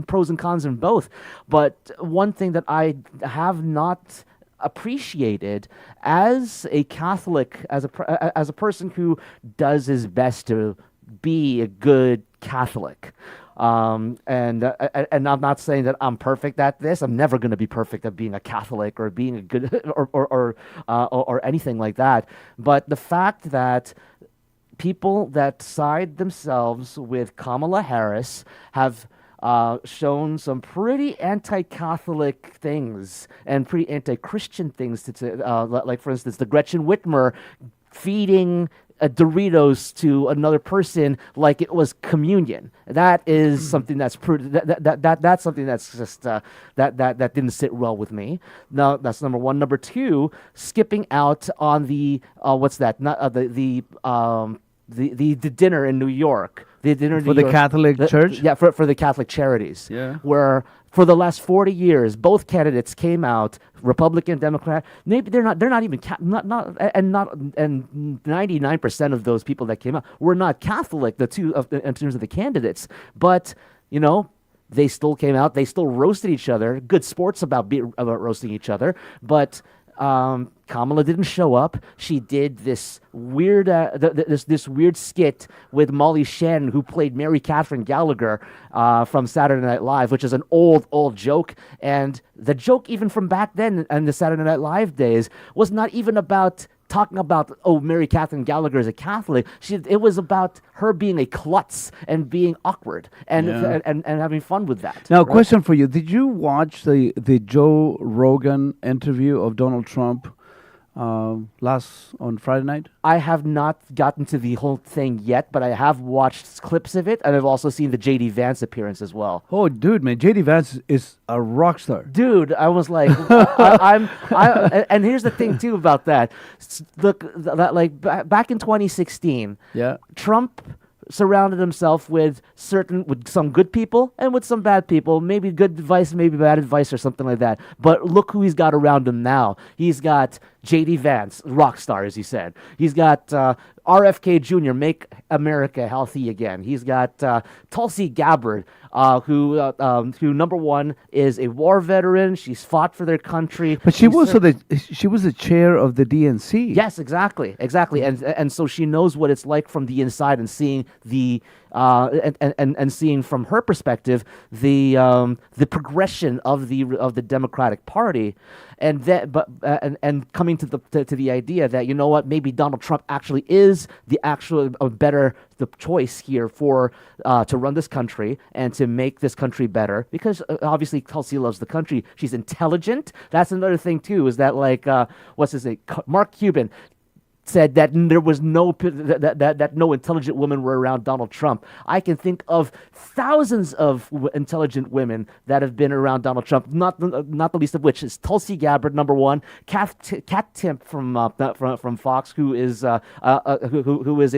pros and cons in both. But one thing that I have not appreciated as a Catholic, as a person who does his best to be a good Catholic. And I'm not saying that I'm perfect at this. I'm never going to be perfect at being a Catholic or being a good or anything like that. But the fact that people that side themselves with Kamala Harris have shown some pretty anti-Catholic things and pretty anti-Christian things, like for instance, the Gretchen Whitmer feeding Doritos to another person like it was communion. That is something that's that's something that's just that didn't sit well with me. No, that's number one. Number two, skipping out on the what's that? Not the dinner in New York. The dinner in For New the York. Catholic Church? Yeah, for the Catholic charities. Yeah. Where for the last 40 years, both candidates came out, Republican, Democrat. Maybe they're not even not 99% of those people that came out were not Catholic. The two in terms of the candidates, but they still came out. They still roasted each other. Good sports about roasting each other, but. Kamala didn't show up. She did this weird this weird skit with Molly Shannon, who played Mary Catherine Gallagher from Saturday Night Live, which is an old joke. And the joke, even from back then and the Saturday Night Live days, was not even about talking about, Mary Catherine Gallagher is a Catholic. It was about her being a klutz and being awkward and having fun with that. Now, right? question for you: did you watch the Joe Rogan interview of Donald Trump on Friday night? I have not gotten to the whole thing yet, but I have watched clips of it, and I've also seen the J.D. Vance appearance as well. Oh, dude, man, J.D. Vance is a rock star. Dude, I was like, and here's the thing too about that. Look, back in 2016, yeah, Trump surrounded himself with some good people and with some bad people, maybe good advice, maybe bad advice or something like that. But look who he's got around him now. He's got J.D. Vance, rock star, as he said. He's got RFK Jr., Make America Healthy Again. He's got Tulsi Gabbard, who number one is a war veteran. She's fought for their country. But she was the chair of the DNC. Yes, exactly, and so she knows what it's like from the inside and seeing and seeing from her perspective the progression of the Democratic Party, and coming to the idea that maybe Donald Trump actually is the choice here for to run this country and to make this country better, because obviously Tulsi loves the country. She's intelligent. That's another thing too, is that what's his name, Mark Cuban said that there was no intelligent women were around Donald Trump. I can think of thousands of intelligent women that have been around Donald Trump. Not the least of which is Tulsi Gabbard, number one. Kat Timpf from Fox, who is a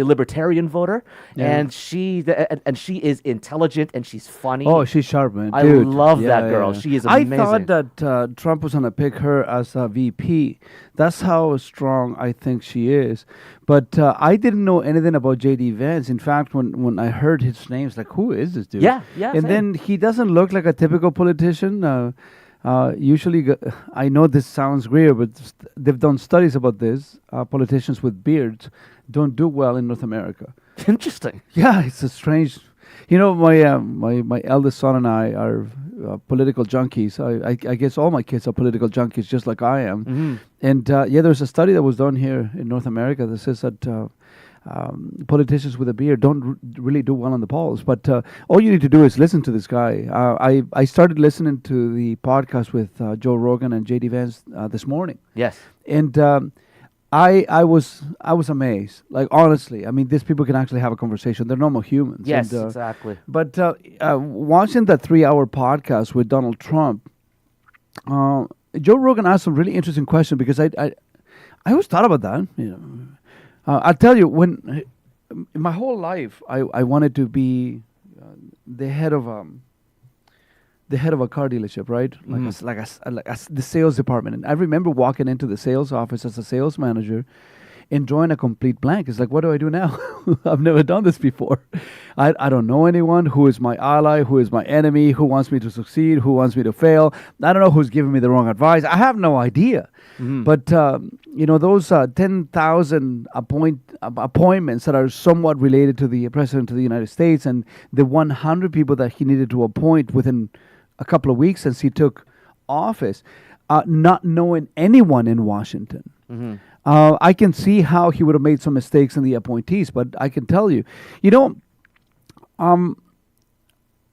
libertarian voter, and she is intelligent and she's funny. Oh, she's sharp, man. I Dude. love that girl. She is amazing. I thought that Trump was going to pick her as a VP. That's how strong I think she is. But I didn't know anything about J.D. Vance. In fact, when I heard his name, it's like, who is this dude? Yeah. And then he doesn't look like a typical politician. Usually, I know this sounds weird, but they've done studies about this. Politicians with beards don't do well in North America. Interesting. Yeah, it's a strange... my eldest son and I are political junkies. I guess all my kids are political junkies, just like I am. Mm-hmm. And there's a study that was done here in North America that says that politicians with a beard don't really do well on the polls. But all you need to do is listen to this guy. I started listening to the podcast with Joe Rogan and J.D. Vance this morning. Yes. And I was amazed. Like, honestly, I mean, these people can actually have a conversation. They're normal humans. Yes, and, exactly. But watching that 3-hour podcast with Donald Trump, Joe Rogan asked some really interesting questions, because I always thought about that. I'll tell you, when in my whole life I wanted to be the head of a car dealership, right? Like the sales department. And I remember walking into the sales office as a sales manager, enjoying a complete blank. It's like, what do I do now? I've never done this before. I don't know anyone. Who is my ally? Who is my enemy? Who wants me to succeed? Who wants me to fail? I don't know who's giving me the wrong advice. I have no idea. Mm-hmm. But those 10,000 appointments that are somewhat related to the president of the United States, and the 100 people that he needed to appoint within a couple of weeks since he took office, not knowing anyone in Washington. Mm-hmm. I can see how he would have made some mistakes in the appointees, but I can tell you,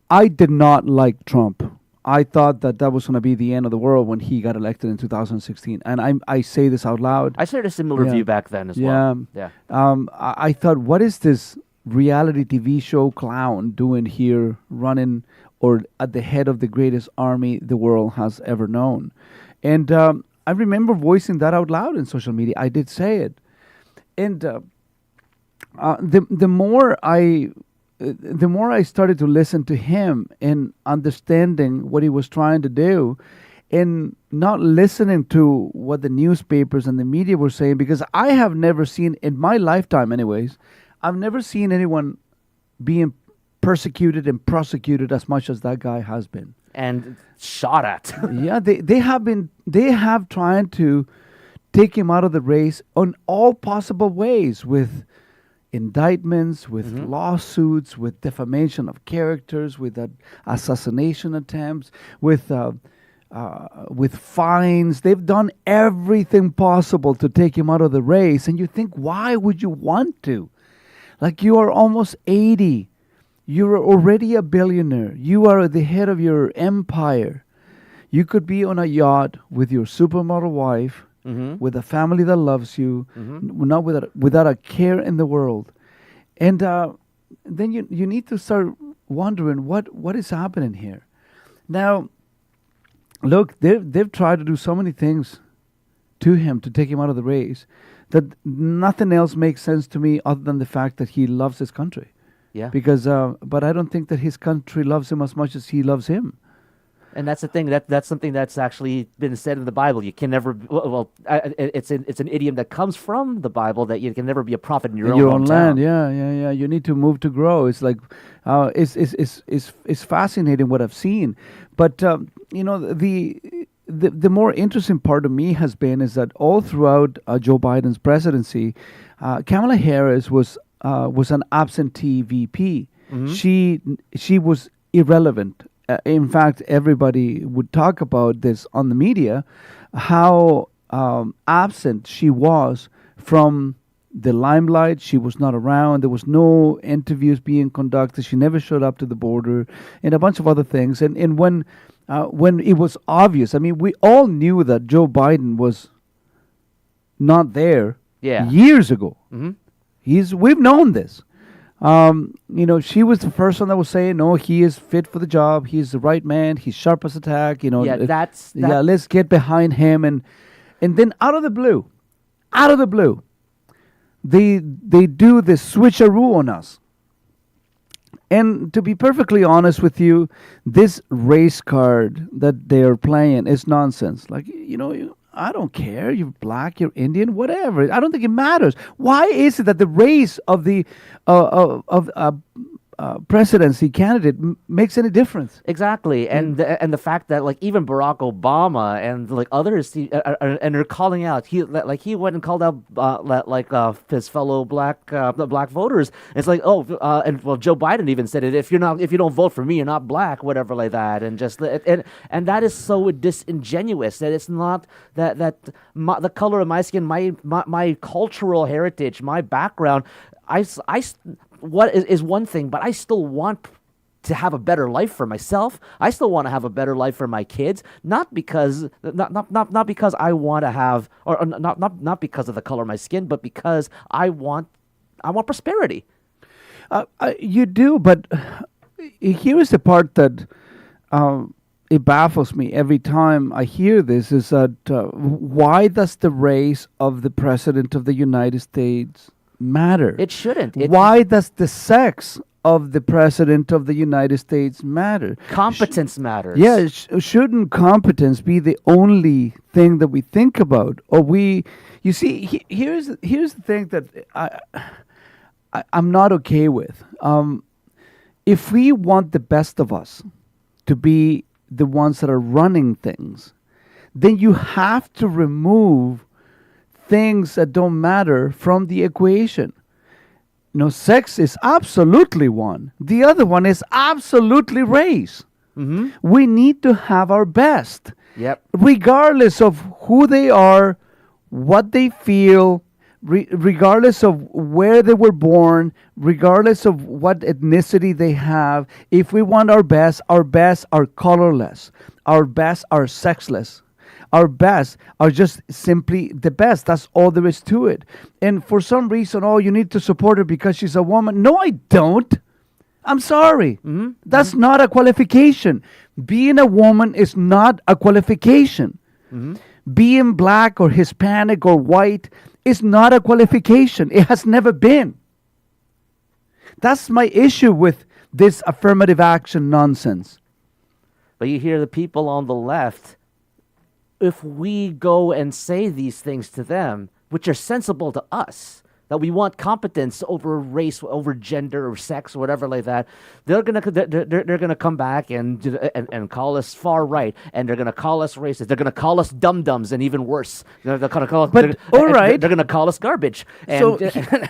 I did not like Trump. I thought that was going to be the end of the world when he got elected in 2016. And I say this out loud. I shared a similar view back then as well. Yeah. I thought, what is this reality TV show clown doing here, running or at the head of the greatest army the world has ever known? And I remember voicing that out loud in social media. I did say it. And the more I started to listen to him and understanding what he was trying to do, and not listening to what the newspapers and the media were saying, because I have never seen, in my lifetime anyways, I've never seen anyone being persecuted and prosecuted as much as that guy has been. And shot at. Yeah, they have tried to take him out of the race on all possible ways, with indictments, with lawsuits, with defamation of characters, with assassination attempts, with fines. They've done everything possible to take him out of the race. And you think, why would you want to? Like, you are almost 80. You're already a billionaire. You are at the head of your empire. You could be on a yacht with your supermodel wife, with a family that loves you, not without a care in the world. And then you need to start wondering what is happening here. Now, look, they've tried to do so many things to him to take him out of the race that nothing else makes sense to me other than the fact that he loves his country. Yeah. Because, but I don't think that his country loves him as much as he loves him. And that's the thing. That's something that's actually been said in the Bible. You can never. It's an idiom that comes from the Bible, that you can never be a prophet in your own land. hometown. Yeah. You need to move to grow. It's like, it's fascinating what I've seen. But the more interesting part of me has been is that all throughout Joe Biden's presidency, Kamala Harris was an absentee VP. She was irrelevant. In fact, everybody would talk about this on the media, how absent she was from the limelight. She was not around. There was no interviews being conducted. She never showed up to the border, and a bunch of other things. And when it was obvious, I mean, we all knew that Joe Biden was not there years ago. We've known this. She was the first one that was saying, no, he is fit for the job. He's the right man. He's sharp as a tack. Let's get behind him. And then out of the blue, they do this switcheroo on us. And to be perfectly honest with you, this race card that they are playing is nonsense. Like, I don't care. You're black, you're Indian, whatever. I don't think it matters. Why is it that the race of the presidency candidate makes any difference? Exactly, and the fact that, like, even Barack Obama and like others, and they're calling out. He went and called out his fellow black voters. It's like, Joe Biden even said it. If you don't vote for me, you're not black, whatever like that. And just and that is so disingenuous. That it's not that the color of my skin, my cultural heritage, my background. What is one thing, but I still want to have a better life for myself. I still want to have a better life for my kids, not because I want to have, or not because of the color of my skin, but because I want prosperity. You do, but here is the part that it baffles me every time I hear this: is that why does the race of the president of the United States matter? It shouldn't. Why does the sex of the president of the United States matter? Competence matters. Yeah, shouldn't competence be the only thing that we think about? Or you see, here's the thing that I'm not okay with. If we want the best of us to be the ones that are running things, then you have to remove things that don't matter from the equation. Sex is absolutely one. The other one is absolutely race. We need to have our best. Yep. Regardless of who they are, what they feel, regardless of where they were born, regardless of what ethnicity they have, if we want our best are colorless. Our best are sexless. Our best are just simply the best. That's all there is to it. And for some reason, you need to support her because she's a woman. No, I don't. I'm sorry. That's not a qualification. Being a woman is not a qualification. Being black or Hispanic or white is not a qualification. It has never been. That's my issue with this affirmative action nonsense. But you hear the people on the left, if we go and say these things to them, which are sensible to us, that we want competence over race, over gender, or sex, or whatever like that, they're gonna come back and call us far right, and they're gonna call us racist. They're gonna call us dum-dums, and even worse, they're gonna call us. They're gonna call us garbage. And,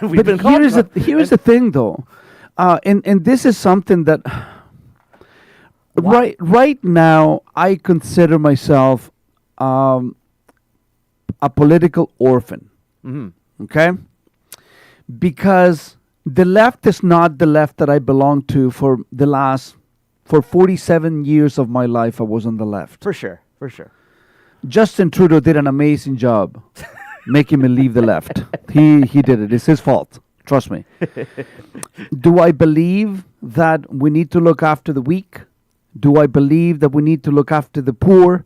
we've been called. Here's the thing, though, and this is something that right now I consider myself a political orphan. Okay. Because the left is not the left that I belong to for 47 years of my life. I was on the left. For sure. Justin Trudeau did an amazing job making me leave the left. He did it. It's his fault. Trust me. Do I believe that we need to look after the weak? Do I believe that we need to look after the poor?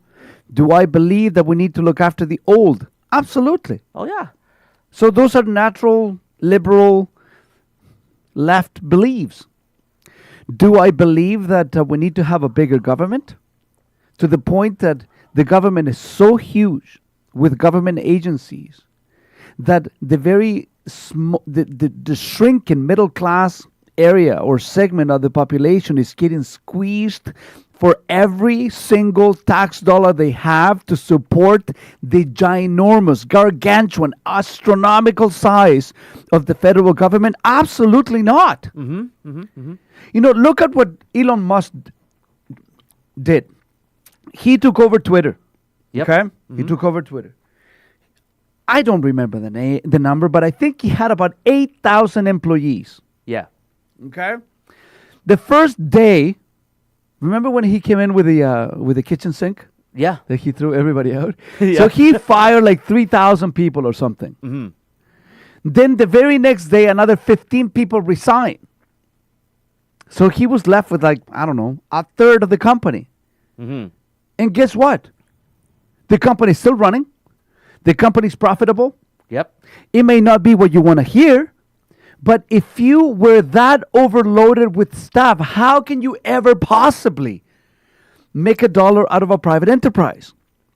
Do I believe that we need to look after the old? Absolutely. Oh, yeah. So those are natural liberal left beliefs. Do I believe that we need to have a bigger government? To the point that the government is so huge with government agencies that the very the shrinking middle class area or segment of the population is getting squeezed for every single tax dollar they have to support the ginormous, gargantuan, astronomical size of the federal government? Absolutely not. You know, look at what Elon Musk did. He took over Twitter. Okay? He took over Twitter. I don't remember the number, but I think he had about 8,000 employees. Yeah. Okay? The first day, remember when he came in with the kitchen sink? Yeah. That he threw everybody out? Yeah. So he fired like 3,000 people or something. Then the very next day, another 15 people resigned. So he was left with like, I don't know, a third of the company. And guess what? The company's still running. The company's profitable. Yep. It may not be what you want to hear, but if you were that overloaded with staff, how can you ever possibly make a dollar out of a private enterprise?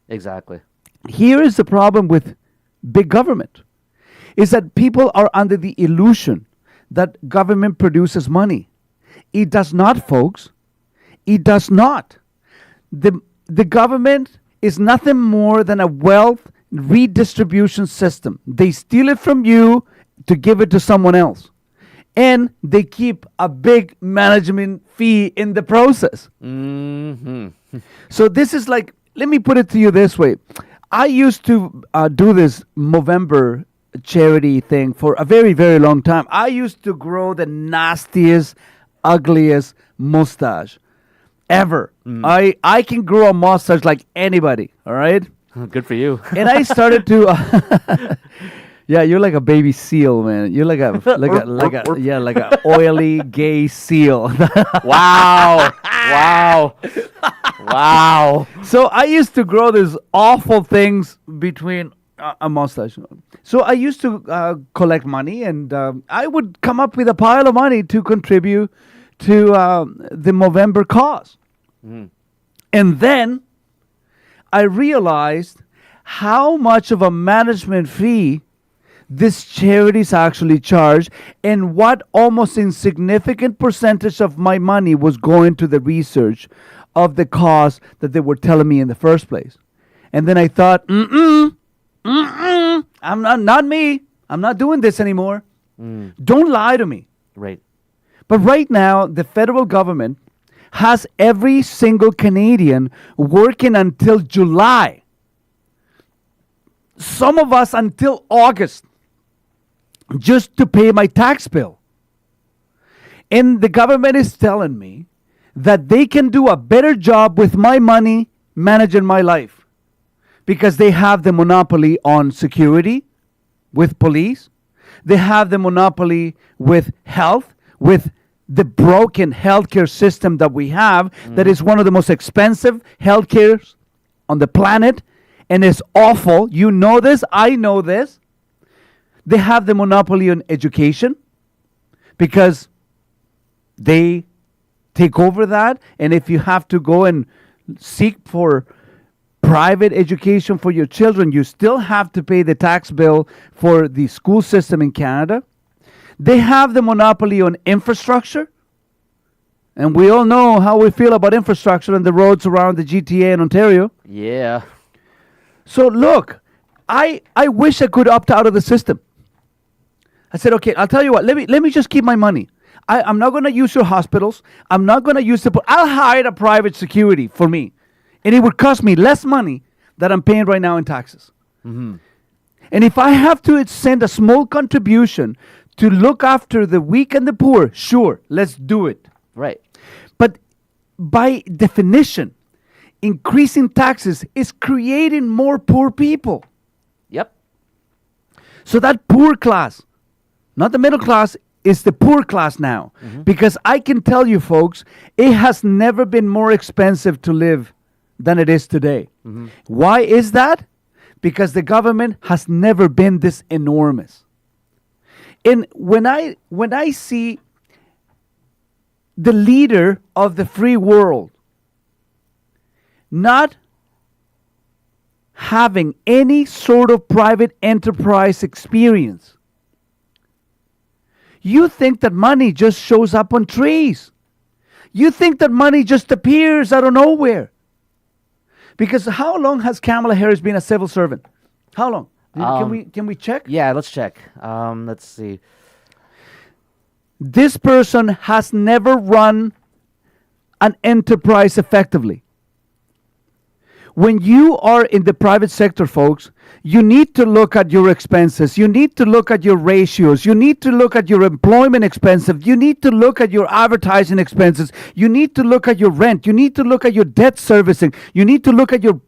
Exactly. Here is the problem with big government, is that people are under the illusion that government produces money. It does not, folks. It does not. The government is nothing more than a wealth redistribution system. They steal it from you to give it to someone else. And they keep a big management fee in the process. So this is like, let me put it to you this way. I used to do this Movember charity thing for a very, very long time. I used to grow the nastiest, ugliest mustache ever. I can grow a mustache like anybody, all right? Good for you. And I started to yeah, you're like a baby seal, man. You're like a oily gay seal. Wow. So I used to grow these awful things between a mustache. So I used to collect money, and I would come up with a pile of money to contribute to the Movember cause. And then I realized how much of a management fee these charities actually charge, and what almost insignificant percentage of my money was going to the research of the cause that they were telling me in the first place. And then I thought, I'm not me. I'm not doing this anymore. Don't lie to me. Right. But right now, the federal government has every single Canadian working until July. Some of us until August. just to pay my tax bill. And the government is telling me that they can do a better job with my money managing my life because they have the monopoly on security with police. They have the monopoly with health, with the broken healthcare system that we have, that is one of the most expensive healthcares on the planet, and it's awful. You know this, I know this. They have the monopoly on education because they take over that, and if you have to go and seek for private education for your children, you still have to pay the tax bill for the school system in Canada. They have the monopoly on infrastructure. And we all know how we feel about infrastructure and the roads around the GTA in Ontario. Yeah. So look, I wish I could opt out of the system. I said, okay, I'll tell you what, let me just keep my money. I'm not going to use your hospitals. I'm not going to use I'll hire a private security for me. And it would cost me less money that I'm paying right now in taxes. Mm-hmm. And if I have to send a small contribution to look after the weak and the poor, sure, let's do it. Right. But by definition, increasing taxes is creating more poor people. Yep. So that poor class, not the middle class, is the poor class now. Mm-hmm. Because I can tell you, folks, it has never been more expensive to live than it is today. Mm-hmm. Why is that? Because the government has never been this enormous. And when I see the leader of the free world not having any sort of private enterprise experience, you think that money just shows up on trees. You think that money just appears out of nowhere. Because how long has Kamala Harris been a civil servant? How long? Can we check? Yeah, let's check. Let's see. This person has never run an enterprise effectively. When you are in the private sector, folks, you need to look at your expenses. You need to look at your ratios. You need to look at your employment expenses. You need to look at your advertising expenses. You need to look at your rent. You need to look at your debt servicing. You need to look at your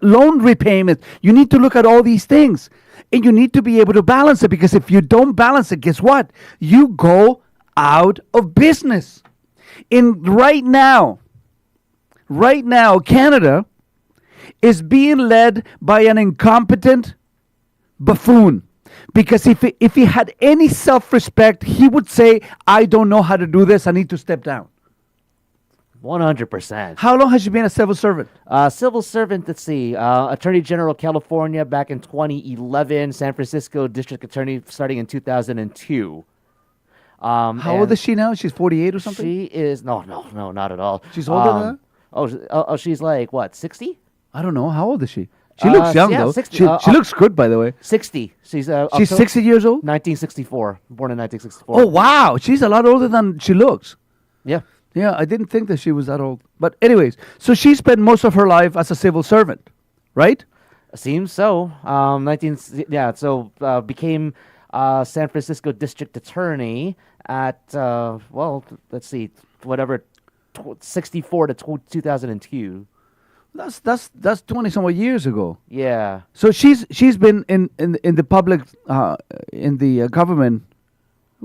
loan repayment. You need to look at all these things. And you need to be able to balance it, because if you don't balance it, guess what? You go out of business. Right now, Canada is being led by an incompetent buffoon. Because if he had any self-respect, he would say, I don't know how to do this. I need to step down. 100%. How long has she been a civil servant? Civil servant, let's see. Attorney General California back in 2011. San Francisco District Attorney starting in 2002. How old is she now? She's 48 or something? She is, no, not at all. She's older than that? She's like, what, 60? I don't know. How old is she? She looks young, though. 60, she looks good, by the way. 60. She's 60 years old? 1964. Born in 1964. Oh, wow. She's a lot older than she looks. Yeah. Yeah, I didn't think that she was that old. But anyways, so she spent most of her life as a civil servant, right? Seems so. Became San Francisco District Attorney at, let's see, 64 to 2002. That's 20 some years ago. Yeah. So she's been in the public in the government,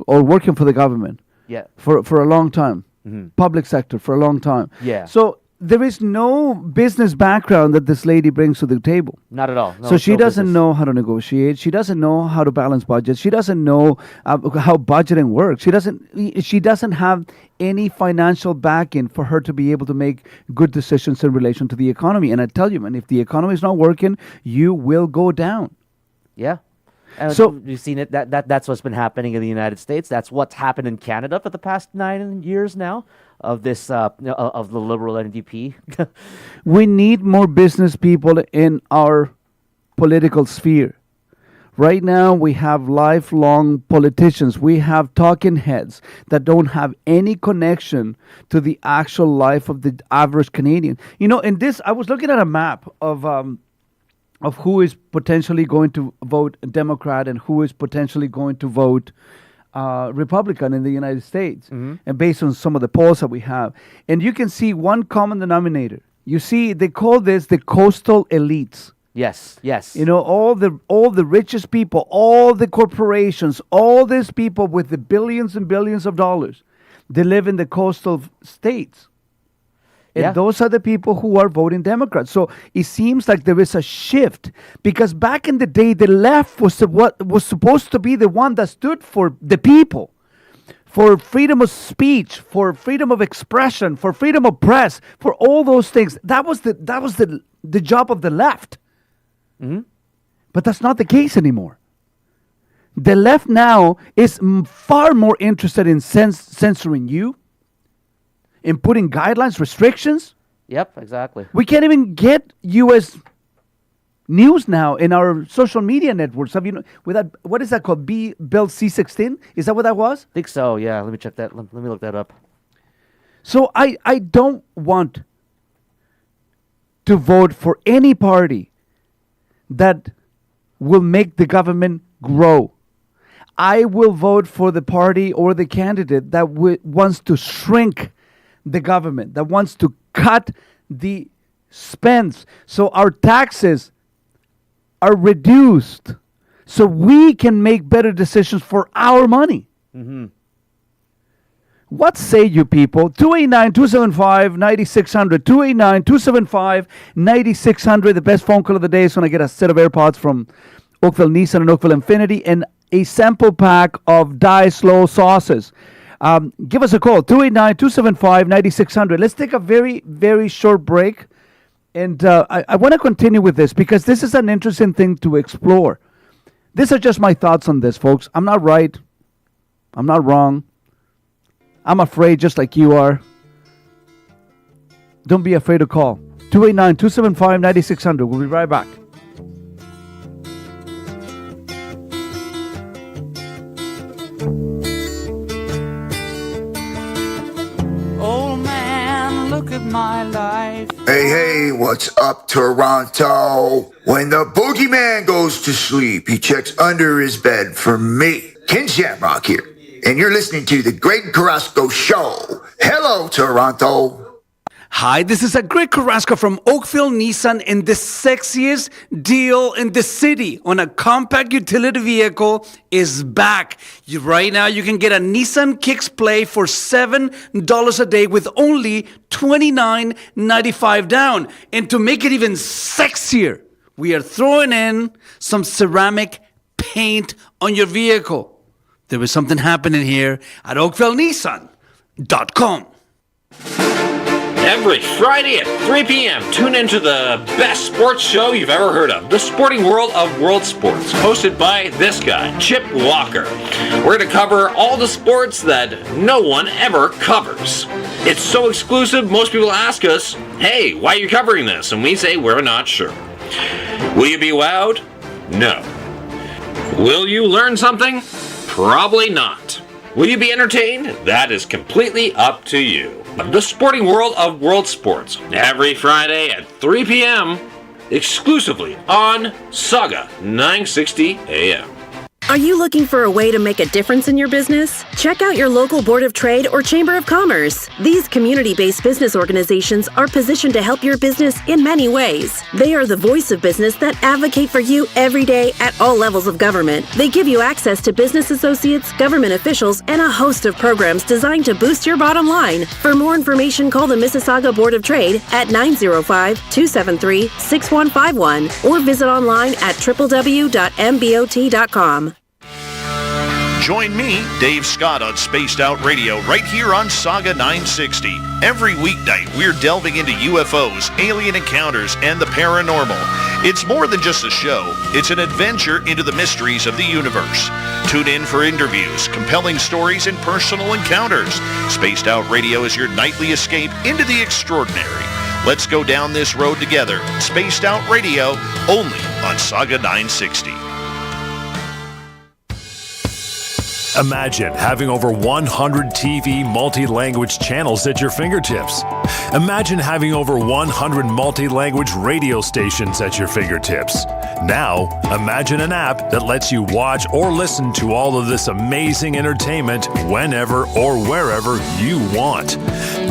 or working for the government. Yeah. For a long time. Mm-hmm. Public sector for a long time. Yeah. So there is no business background that this lady brings to the table. Not at all. No, so she doesn't business. know how to negotiate. She doesn't know how to balance budgets. She doesn't know how budgeting works. She doesn't have any financial backing for her to be able to make good decisions in relation to the economy. And I tell you, man, if the economy is not working, you will go down. Yeah. And so you've seen it. That's what's been happening in the United States. That's what's happened in Canada for the past 9 years now of this of the Liberal NDP. We need more business people in our political sphere. Right now, we have lifelong politicians. We have talking heads that don't have any connection to the actual life of the average Canadian. You know, in this, I was looking at a map of of who is potentially going to vote Democrat and who is potentially going to vote Republican in the United States, and based on some of the polls that we have. And you can see one common denominator. You see, they call this the coastal elites. Yes, yes. You know, all the richest people, all the corporations, all these people with the billions and billions of dollars, they live in the coastal states. And those are the people who are voting Democrat. So it seems like there is a shift, because back in the day, the left was what was supposed to be the one that stood for the people, for freedom of speech, for freedom of expression, for freedom of press, for all those things. That was the job of the left. But that's not the case anymore. The left now is far more interested in censoring you, in putting guidelines, restrictions. Yep, exactly. We can't even get U.S. news now in our social media networks. Have you with that? What is that called? Bill C-16? Is that what that was? I think so. Yeah. Let me check that. Let me look that up. So I don't want to vote for any party that will make the government grow. I will vote for the party or the candidate that wants to shrink the government, that wants to cut the spends so our taxes are reduced so we can make better decisions for our money. What say you people? 289-275-9600. 289-275-9600. The best phone call of the day is when I get a set of AirPods from Oakville Nissan and Oakville Infinity and a sample pack of Die Slow sauces. Give us a call, 289-275-9600. Let's take a very, very short break. And I want to continue with this because this is an interesting thing to explore. These are just my thoughts on this, folks. I'm not right. I'm not wrong. I'm afraid just like you are. Don't be afraid to call. 289-275-9600. We'll be right back. Look at my life. Hey, what's up, Toronto? When the boogeyman goes to sleep, he checks under his bed for me. Ken Shamrock here, and you're listening to the Greg Carrasco Show. Hello, Toronto. Hi, this is Greg Carrasco from Oakville Nissan, and the sexiest deal in the city on a compact utility vehicle is back. Right now, you can get a Nissan Kicks Play for $7 a day with only $29.95 down. And to make it even sexier, we are throwing in some ceramic paint on your vehicle. There is something happening here at OakvilleNissan.com. Every Friday at 3 p.m., tune into the best sports show you've ever heard of, The Sporting World of World Sports, hosted by this guy, Chip Walker. We're going to cover all the sports that no one ever covers. It's so exclusive, most people ask us, hey, why are you covering this? And we say, we're not sure. Will you be wowed? No. Will you learn something? Probably not. Will you be entertained? That is completely up to you. The Sporting World of World Sports, every Friday at 3 p.m., exclusively on Saga 960 AM. Are you looking for a way to make a difference in your business? Check out your local Board of Trade or Chamber of Commerce. These community-based business organizations are positioned to help your business in many ways. They are the voice of business that advocate for you every day at all levels of government. They give you access to business associates, government officials, and a host of programs designed to boost your bottom line. For more information, call the Mississauga Board of Trade at 905-273-6151 or visit online at www.mbot.com. Join me, Dave Scott, on Spaced Out Radio right here on Saga 960. Every weeknight, we're delving into UFOs, alien encounters, and the paranormal. It's more than just a show. It's an adventure into the mysteries of the universe. Tune in for interviews, compelling stories, and personal encounters. Spaced Out Radio is your nightly escape into the extraordinary. Let's go down this road together. Spaced Out Radio, only on Saga 960. Imagine having over 100 TV multi-language channels at your fingertips. Imagine having over 100 multi-language radio stations at your fingertips. Now, imagine an app that lets you watch or listen to all of this amazing entertainment whenever or wherever you want.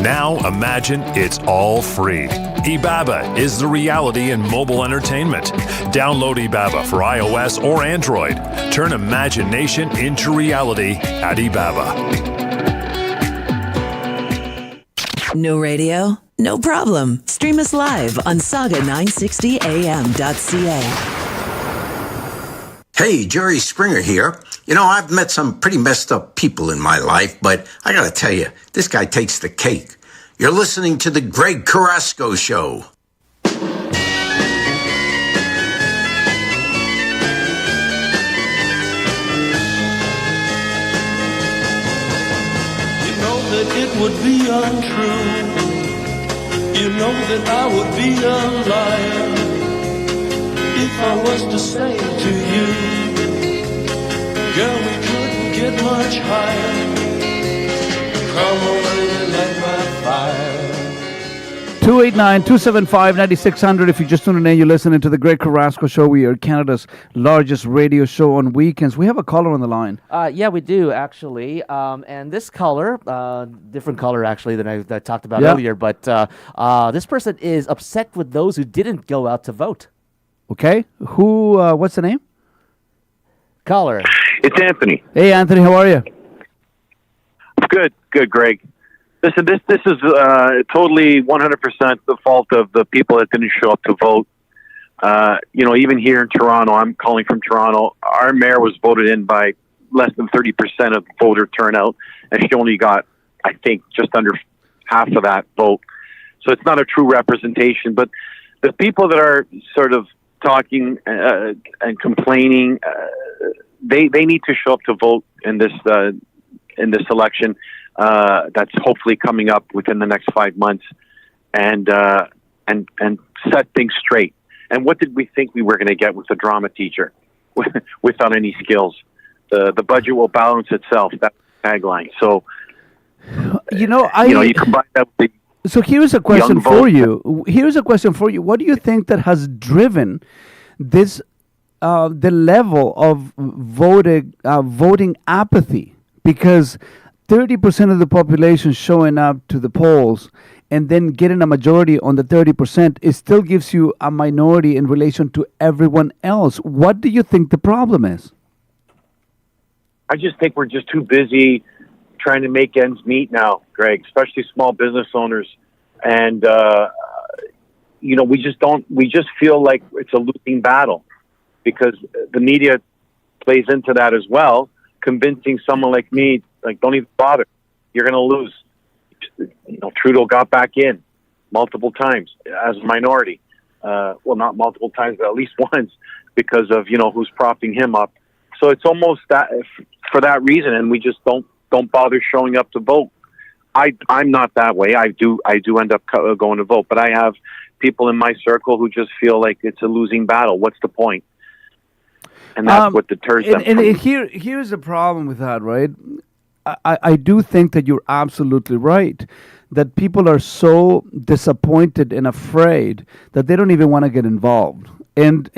Now, imagine it's all free. Ibaba is the reality in mobile entertainment. Download Ibaba for iOS or Android. Turn imagination into reality at Ibaba. No radio? No problem. Stream us live on saga960am.ca. Hey, Jerry Springer here. You know, I've met some pretty messed up people in my life, but I gotta tell you, this guy takes the cake. You're listening to the Greg Carrasco Show. You know that it would be untrue. You know that I would be a liar if I was to say to you, girl, we couldn't get much higher. Come away and light my fire. 289-275-9600. If you just tuned in, you're listening to the Greg Carrasco Show. We are Canada's largest radio show on weekends. We have a caller on the line. Yeah, we do, actually. And this color, different color, actually, than I talked about Yeah. earlier. But this person is upset with those who didn't go out to vote. Okay. Who, what's the name? Caller. It's Anthony. Hey, Anthony, how are you? Good, Greg. Listen, this is totally 100% the fault of the people that didn't show up to vote. You know, even here in Toronto, I'm calling from Toronto, our mayor was voted in by less than 30% of voter turnout, and she only got, I think, just under half of that vote. So it's not a true representation. But the people that are sort of talking and complaining, they need to show up to vote in this election. That's hopefully coming up within the next 5 months, and set things straight. And what did we think we were going to get with the drama teacher without any skills? The budget will balance itself. That's the tagline. So, you combine that with the So here's a question young for vote. you. Here's a question for you. What do you think that has driven this, the level of voting apathy? Because 30% of the population showing up to the polls and then getting a majority on the 30%, it still gives you a minority in relation to everyone else. What do you think the problem is? I just think we're just too busy trying to make ends meet now, Greg, especially small business owners. And, we just feel like it's a losing battle because the media plays into that as well, convincing someone like me, like, don't even bother. You're going to lose. Trudeau got back in multiple times as a minority. Well, not multiple times, but at least once because of, who's propping him up. So it's almost that for that reason. And we just don't bother showing up to vote. I'm not that way. I do end up going to vote, but I have people in my circle who just feel like it's a losing battle. What's the point? And that's what deters them. And here's the problem with that, right? I do think that you're absolutely right, that people are so disappointed and afraid that they don't even want to get involved. And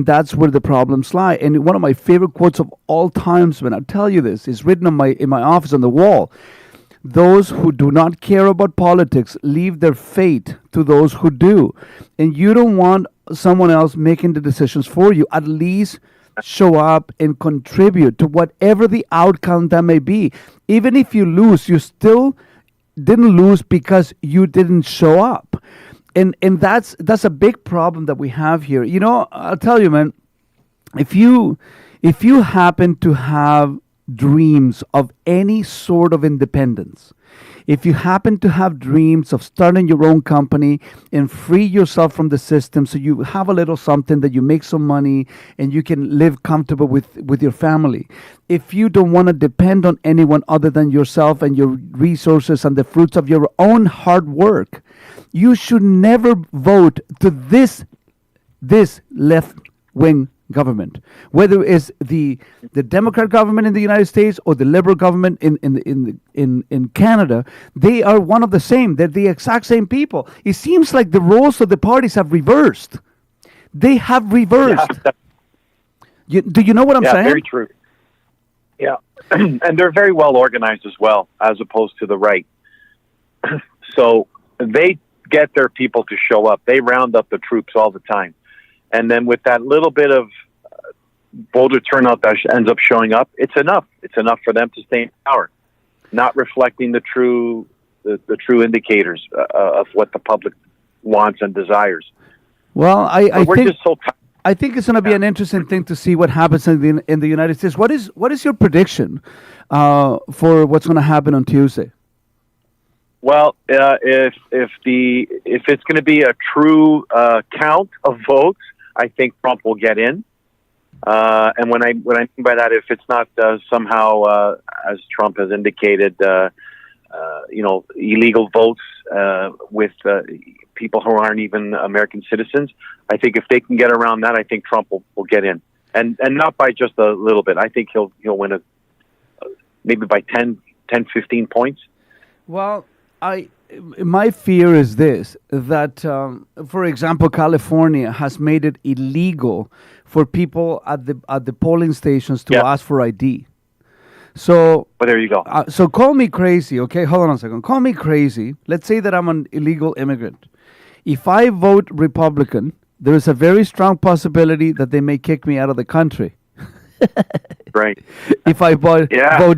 that's where the problems lie. And one of my favorite quotes of all times, when I tell you this, is written in my office on the wall. Those who do not care about politics leave their fate to those who do. And you don't want someone else making the decisions for you. At least show up and contribute to whatever the outcome that may be. Even if you lose, you still didn't lose because you didn't show up. And that's a big problem that we have here. I'll tell you, man, if you happen to have dreams of any sort of independence, if you happen to have dreams of starting your own company and free yourself from the system so you have a little something that you make some money and you can live comfortable with your family, if you don't want to depend on anyone other than yourself and your resources and the fruits of your own hard work, you should never vote to this left-wing government, whether it's the Democrat government in the United States or the Liberal government in Canada. They are one of the same. They're the exact same people. It seems like the roles of the parties have reversed. They have reversed. Do you know what I'm saying? Very true. Yeah, and they're very well organized as well, as opposed to the right. So they get their people to show up. They round up the troops all the time. And then with that little bit of voter turnout that ends up showing up, it's enough. It's enough for them to stay in power, not reflecting the true indicators of what the public wants and desires. Well, I we're think just so tired. I think it's going to be an interesting thing to see what happens in the United States. What is your prediction for what's going to happen on Tuesday? Well, if it's going to be a true count of votes, I think Trump will get in. And when I mean by that, if it's not somehow, as Trump has indicated, illegal votes with people who aren't even American citizens, I think if they can get around that, I think Trump will get in, and not by just a little bit. I think he'll win maybe by 10, 15 points. Well, my fear is this, that, for example, California has made it illegal for people at the polling stations to ask for ID. So, but there you go. So call me crazy, okay? Hold on a second. Call me crazy. Let's say that I'm an illegal immigrant. If I vote Republican, there is a very strong possibility that they may kick me out of the country. Right. If I vote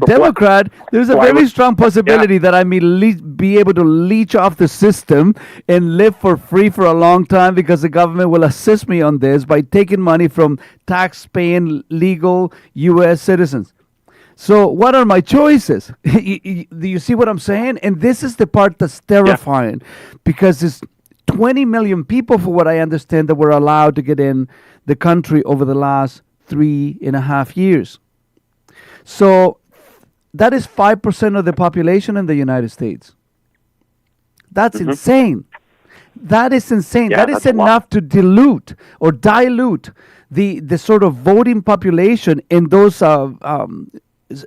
Democrat, there's a very strong possibility that I may be able to leech off the system and live for free for a long time, because the government will assist me on this by taking money from tax-paying legal U.S. citizens. So what are my choices? Do you see what I'm saying? And this is the part that's terrifying, because it's 20 million people, for what I understand, that were allowed to get in the country over the last 3.5 years. So that is 5% of the population in the United States. That's insane. That is insane. Yeah, that is enough to dilute the sort of voting population in those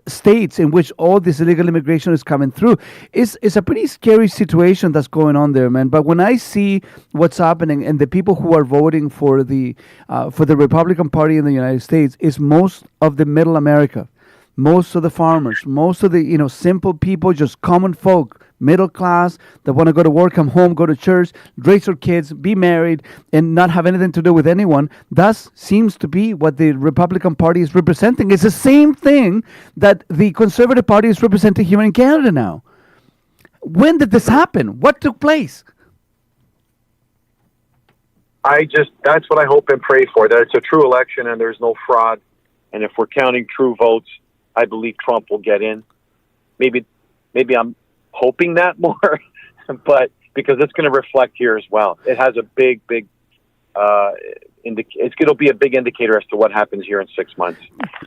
states in which all this illegal immigration is coming through. It's a pretty scary situation that's going on there, man. But when I see what's happening and the people who are voting for the Republican Party in the United States is most of the middle America, most of the farmers, most of the simple people, just common folk, middle class, that want to go to work, come home, go to church, raise their kids, be married, and not have anything to do with anyone. That seems to be what the Republican Party is representing. It's the same thing that the Conservative Party is representing here in Canada now. When did this happen? What took place? That's what I hope and pray for, that it's a true election and there's no fraud. And if we're counting true votes, I believe Trump will get in. Maybe I'm hoping that more, but because it's going to reflect here as well. It has a big it's going to be a big indicator as to what happens here in 6 months,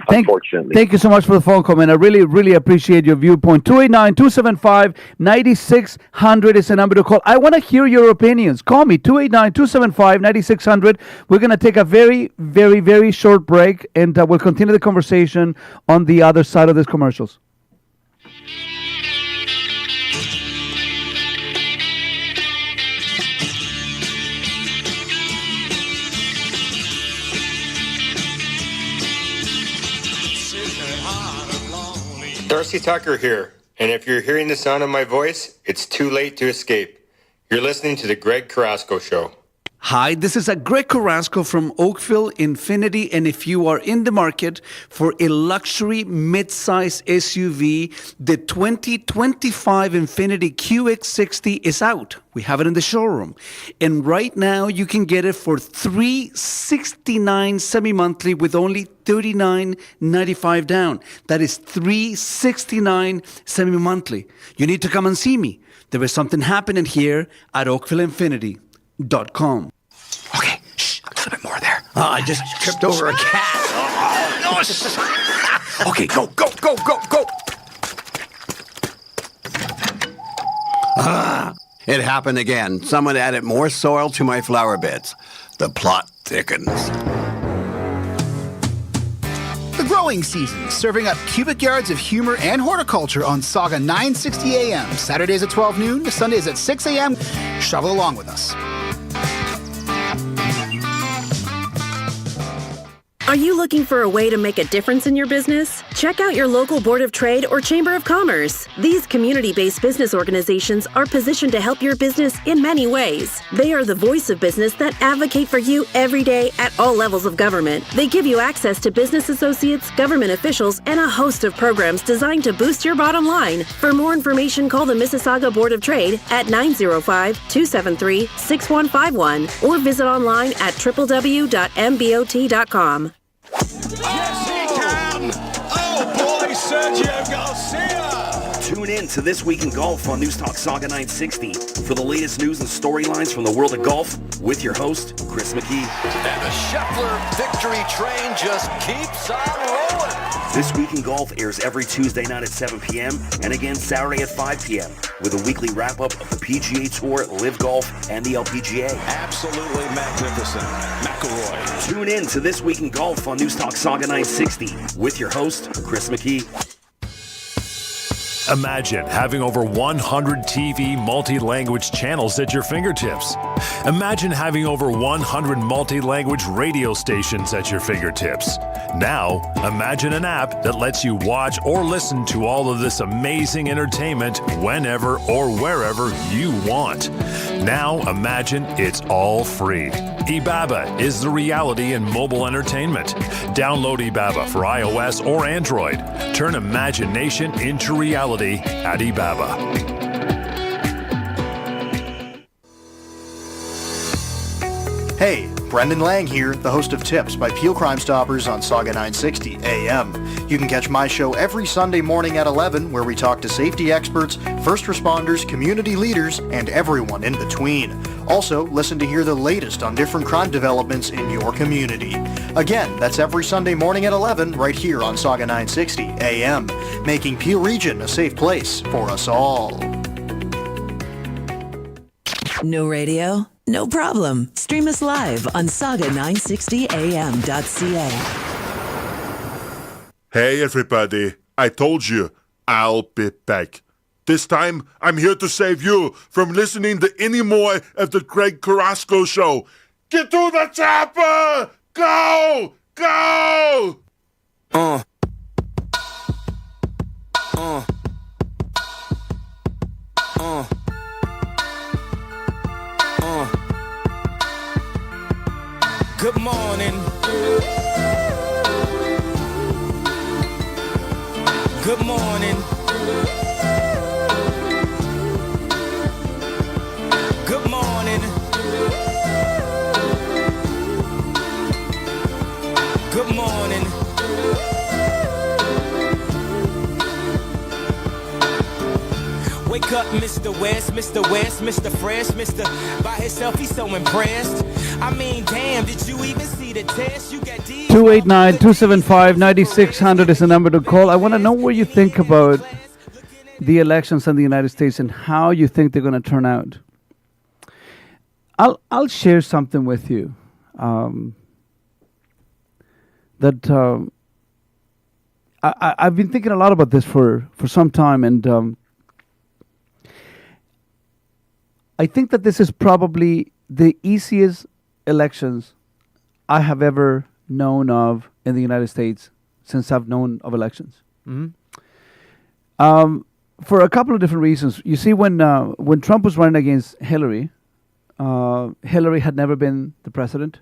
unfortunately. Thank you so much for the phone call, man. I really, really appreciate your viewpoint. 289-275-9600 is the number to call. I want to hear your opinions. Call me, 289-275-9600. We're going to take a very, very, very short break, and we'll continue the conversation on the other side of these commercials. Darcy Tucker here, and if you're hearing the sound of my voice, it's too late to escape. You're listening to The Greg Carrasco Show. Hi, this is Greg Carrasco from Oakville Infinity, and if you are in the market for a luxury mid-size SUV, the 2025 Infinity QX60 is out. We have it in the showroom, and right now you can get it for $369 semi-monthly with only $39.95 down. That is $369 semi-monthly. You need to come and see me. There is something happening here at OakvilleInfinity.com. Okay, shh, a little bit more there. I just tripped over a cat. Oh, no. Okay, go. It happened again. Someone added more soil to my flower beds. The plot thickens. growing season, serving up cubic yards of humor and horticulture on Saga 960 AM, Saturdays at 12 noon to Sundays at 6 a.m. Shovel along with us. Are you looking for a way to make a difference in your business? Check out your local Board of Trade or Chamber of Commerce. These community-based business organizations are positioned to help your business in many ways. They are the voice of business that advocate for you every day at all levels of government. They give you access to business associates, government officials, and a host of programs designed to boost your bottom line. For more information, call the Mississauga Board of Trade at 905-273-6151 or visit online at www.mbot.com. Yes, he can! Oh boy, Sergio Garcia! Tune in to This Week in Golf on News Talk Saga 960 for the latest news and storylines from the world of golf with your host, Chris McKee. And the Scheffler victory train just keeps on rolling. This Week in Golf airs every Tuesday night at 7 p.m. and again Saturday at 5 p.m. with a weekly wrap-up of the PGA Tour, Live Golf, and the LPGA. Absolutely magnificent. McIlroy. Tune in to This Week in Golf on News Talk Saga 960 with your host, Chris McKee. Imagine having over 100 TV multi-language channels at your fingertips. Imagine having over 100 multi-language radio stations at your fingertips. Now, imagine an app that lets you watch or listen to all of this amazing entertainment whenever or wherever you want. Now, imagine it's all free. Ibaba is the reality in mobile entertainment. Download Ibaba for iOS or Android. Turn imagination into reality at Ibaba. Hey, Brendan Lang here, the host of Tips by Peel Crime Stoppers on Saga 960 AM. You can catch my show every Sunday morning at 11, where we talk to safety experts, first responders, community leaders, and everyone in between. Also, listen to hear the latest on different crime developments in your community. Again, that's every Sunday morning at 11, right here on Saga 960 AM, making Peel Region a safe place for us all. No radio? No problem. Stream us live on saga960am.ca. Hey everybody, I told you, I'll be back. This time, I'm here to save you from listening to any more of the Greg Carrasco Show. Get to the chopper! Go! Go! Good morning. Good morning. Good morning. Good morning. Wake up, Mr. West, Mr. West, Mr. Fresh, Mr. By himself, he's so impressed. I mean, damn, did you even see the test? You got D. 289-275-9600 is the number to call. I want to know what you think about the elections in the United States and how you think they're going to turn out. I'll share something with you that I've been thinking a lot about this for some time, and I think that this is probably the easiest elections I have ever known of in the United States since I've known of elections. Mm-hmm. For a couple of different reasons. You see, when Trump was running against Hillary, Hillary had never been the president.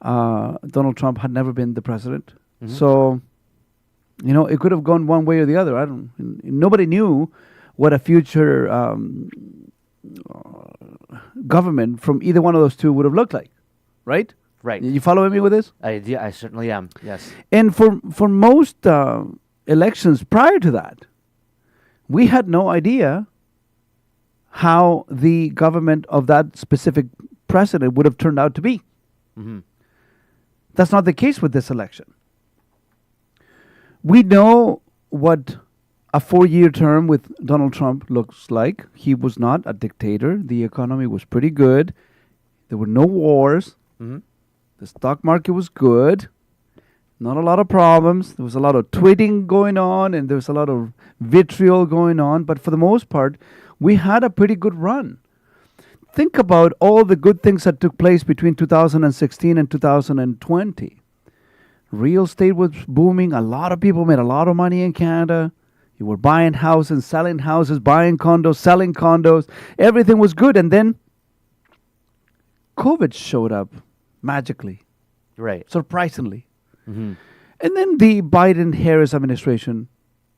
Donald Trump had never been the president. Mm-hmm. So, you know, it could have gone one way or the other. Nobody knew what a future government from either one of those two would have looked like, right? Right. You following me with this? I certainly am. Yes. And for most elections prior to that, we had no idea how the government of that specific president would have turned out to be. Mm-hmm. That's not the case with this election. We know what a 4-year term with Donald Trump looks like. He was not a dictator. The economy was pretty good. There were no wars. Mm-hmm. The stock market was good. Not a lot of problems. There was a lot of tweeting going on, and there was a lot of vitriol going on. But for the most part, we had a pretty good run. Think about all the good things that took place between 2016 and 2020. Real estate was booming. A lot of people made a lot of money in Canada. You were buying houses, selling houses, buying condos, selling condos. Everything was good. And then COVID showed up magically. Right. Surprisingly. Mm-hmm. And then the Biden-Harris administration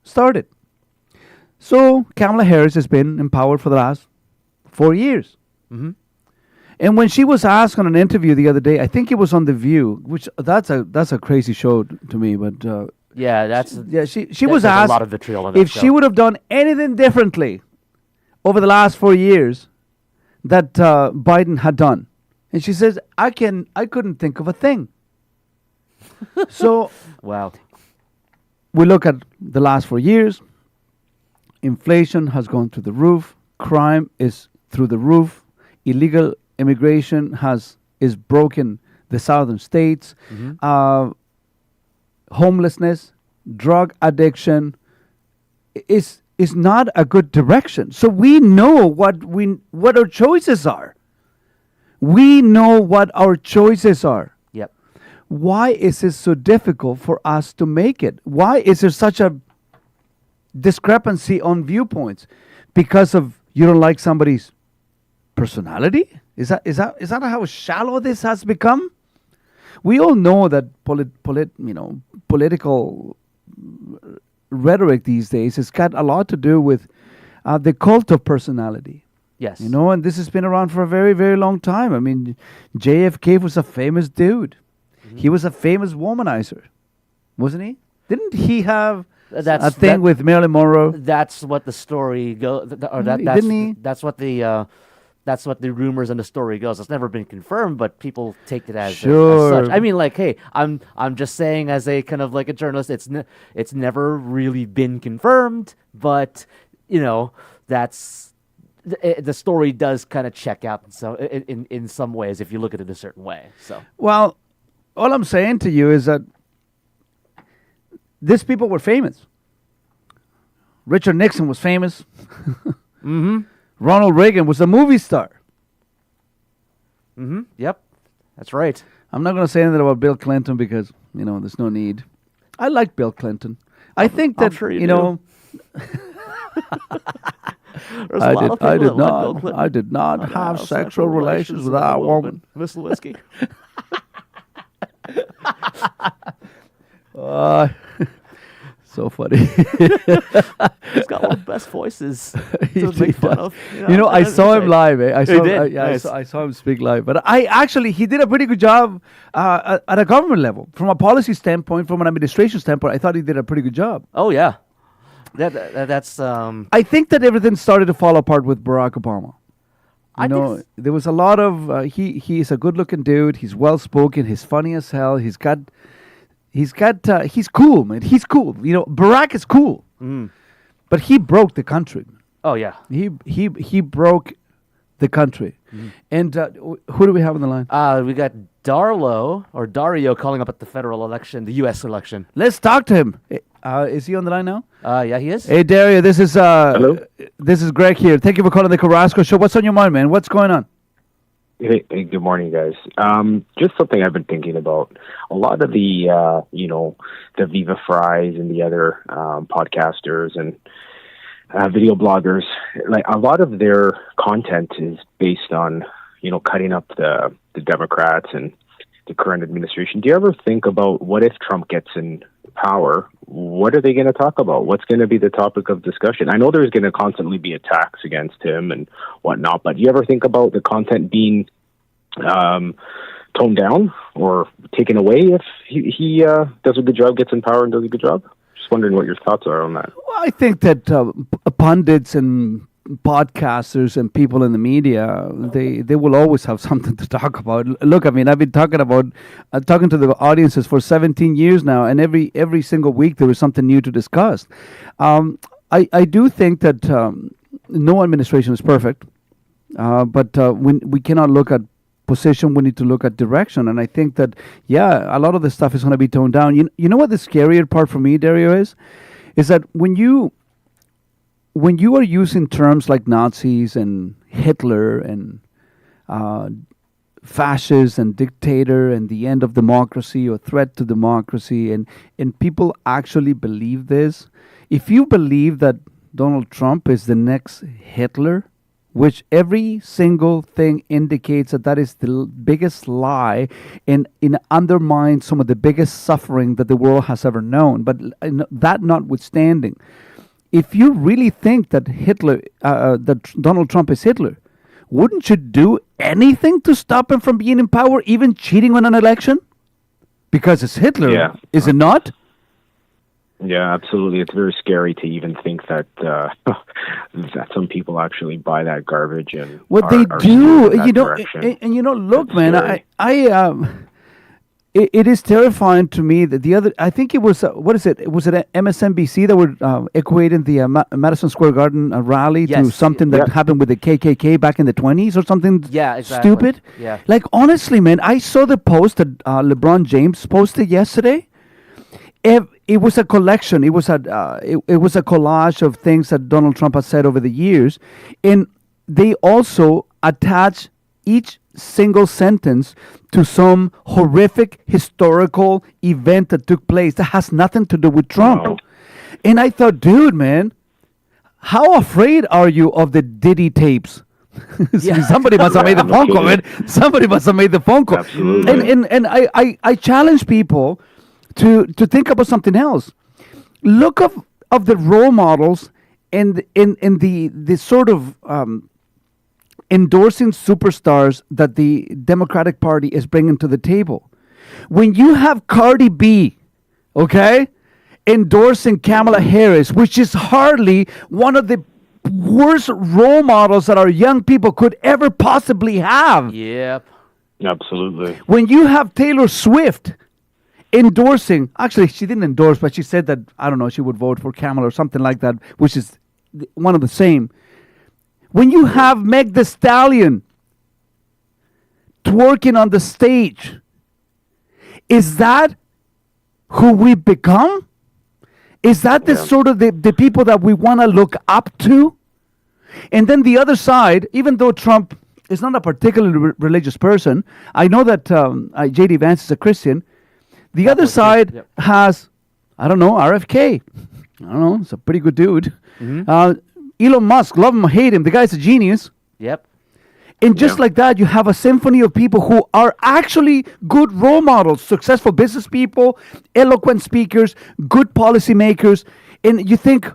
started. So Kamala Harris has been in power for the last 4 years. Mm-hmm. And when she was asked on an interview the other day, I think it was on The View, which that's a crazy show to me, but she was asked a lot of vitriol on that if show. she would have done anything differently over the last 4 years that Biden had done. And she says, I couldn't think of a thing. So wow. We look at the last 4 years. Inflation has gone through the roof. Crime is through the roof. Illegal immigration is broken the southern states. Mm-hmm. Homelessness, drug addiction is not a good direction. So we know what our choices are. We know what our choices are. Yep. Why is it so difficult for us to make it? Why is there such a discrepancy on viewpoints? Because of you don't like somebody's personality? Is that how shallow this has become? We all know that political rhetoric these days has got a lot to do with the cult of personality. Yes. And this has been around for a very, very long time. I mean, JFK was a famous dude. Mm-hmm. He was a famous womanizer, wasn't he? Didn't he have a thing with Marilyn Monroe? That's what the story goes. Didn't he? That's what the rumors and the story goes. It's never been confirmed, but people take it as such. I mean, like, hey, I'm just saying as a kind of like a journalist, it's never really been confirmed, but that's. The story does kind of check out in some ways if you look at it a certain way. So well, all I'm saying to you is that these people were famous. Richard Nixon was famous. Mm-hmm. Ronald Reagan was a movie star. Mm-hmm. Yep, that's right. I'm not going to say anything about Bill Clinton because there's no need. I like Bill Clinton. I think that I'm sure you do. I did not have sexual relations with that woman. Miss Lewinsky. So funny. He's got one of the best voices to make fun of. I saw him live. I saw him speak live. But he did a pretty good job at a government level. From a policy standpoint, from an administration standpoint, I thought he did a pretty good job. Oh, yeah. That's. I think that everything started to fall apart with Barack Obama. There was a lot of. He's a good-looking dude. He's well-spoken. He's funny as hell. He's cool, man. He's cool. Barack is cool. Mm. But he broke the country. Oh yeah. He broke the country. Mm. And who do we have on the line? We got Dario calling up at the federal election, the U.S. election. Let's talk to him. Is he on the line now? Yeah, he is. Hey, Dario, this is Hello? This is Greg here. Thank you for calling the Carrasco Show. What's on your mind, man? What's going on? Hey, good morning, guys. Just something I've been thinking about. A lot of the, the Viva Fries and the other podcasters and video bloggers, like a lot of their content is based on, cutting up the Democrats and the current administration. Do you ever think about what if Trump gets in power? What are they going to talk about? What's going to be the topic of discussion? I know there's going to constantly be attacks against him and whatnot, but do you ever think about the content being toned down or taken away if he does a good job, gets in power and does a good job? Just wondering what your thoughts are on that. Well, I think that pundits and podcasters and people in the media, they will always have something to talk about. Look, I mean, I've been talking to the audiences for 17 years now, and every single week there was something new to discuss. I do think that no administration is perfect, but we cannot look at position. We need to look at direction. And I think that, a lot of the stuff is going to be toned down. You know what the scarier part for me, Dario, is that when you are using terms like Nazis and Hitler and fascist and dictator and the end of democracy or threat to democracy, and people actually believe this, if you believe that Donald Trump is the next Hitler, which every single thing indicates that is the biggest lie and undermines some of the biggest suffering that the world has ever known. But that notwithstanding, if you really think that that Donald Trump is Hitler, wouldn't you do anything to stop him from being in power, even cheating on an election? Because it's Hitler, is it not? Yeah, absolutely. It's very scary to even think that that some people actually buy that garbage and they do. Look, That's man, scary. It is terrifying to me that I think it was was it MSNBC that were equating the Madison Square Garden rally to something that happened with the KKK back in the 1920s or something stupid. Yeah. Like, honestly, man, I saw the post that LeBron James posted yesterday. It was a collection. It was a collage of things that Donald Trump has said over the years, and they also attach each single sentence to some horrific historical event that took place that has nothing to do with Trump. Wow. And I thought, dude, man, how afraid are you of the Diddy tapes? Somebody must have made the phone call, man. Somebody must have made the phone call. Absolutely. And I challenge people to think about something else. Look of the role models and in the sort of endorsing superstars that the Democratic Party is bringing to the table. When you have Cardi B, endorsing Kamala Harris, which is hardly one of the worst role models that our young people could ever possibly have. Yep. Absolutely. When you have Taylor Swift endorsing, actually she didn't endorse, but she said that, I don't know, she would vote for Kamala or something like that, which is one of the same. When you have Meg Thee Stallion twerking on the stage, is that who we become? Is that the sort of the people that we want to look up to? And then the other side, even though Trump is not a particularly religious person, I know that J.D. Vance is a Christian. The other side has, I don't know, RFK. I don't know, it's a pretty good dude. Elon Musk, love him or hate him, the guy's a genius. Yep. And just like that, you have a symphony of people who are actually good role models, successful business people, eloquent speakers, good policymakers. And you think,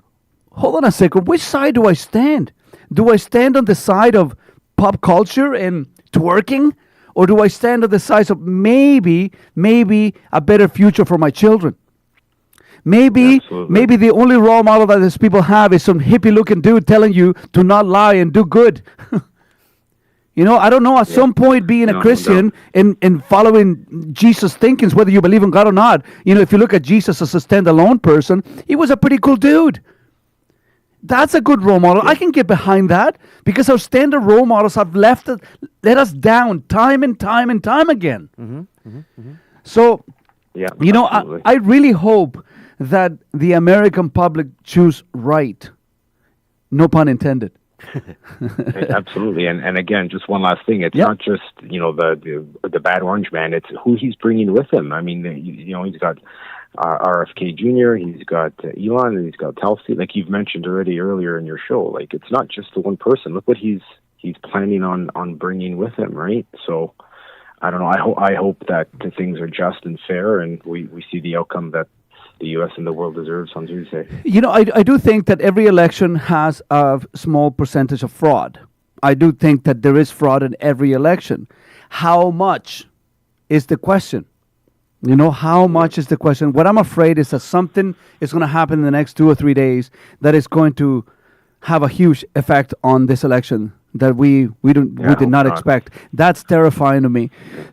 hold on a second, which side do I stand? Do I stand on the side of pop culture and twerking? Or do I stand on the side of maybe a better future for my children? Maybe the only role model that these people have is some hippie-looking dude telling you to not lie and do good. I don't know, at some point being a Christian and following Jesus' thinkings, whether you believe in God or not, if you look at Jesus as a standalone person, he was a pretty cool dude. That's a good role model. I can get behind that because our standard role models have let us down time and time and time again. So, I really hope that the American public choose right. No pun intended. Absolutely, and again, just one last thing. It's not just the bad orange man. It's who he's bringing with him. I mean, he's got RFK Jr., he's got Elon, and he's got Tulsi. Like you've mentioned already earlier in your show, like it's not just the one person. Look what he's planning on bringing with him, right? So I don't know. I hope that the things are just and fair, and we see the outcome that the U.S. and the world deserves on Tuesday. I do think that every election has a small percentage of fraud. I do think that there is fraud in every election. How much is the question? How much is the question? What I'm afraid is that something is going to happen in the next 2 or 3 days that is going to have a huge effect on this election that we did not expect. That's terrifying to me.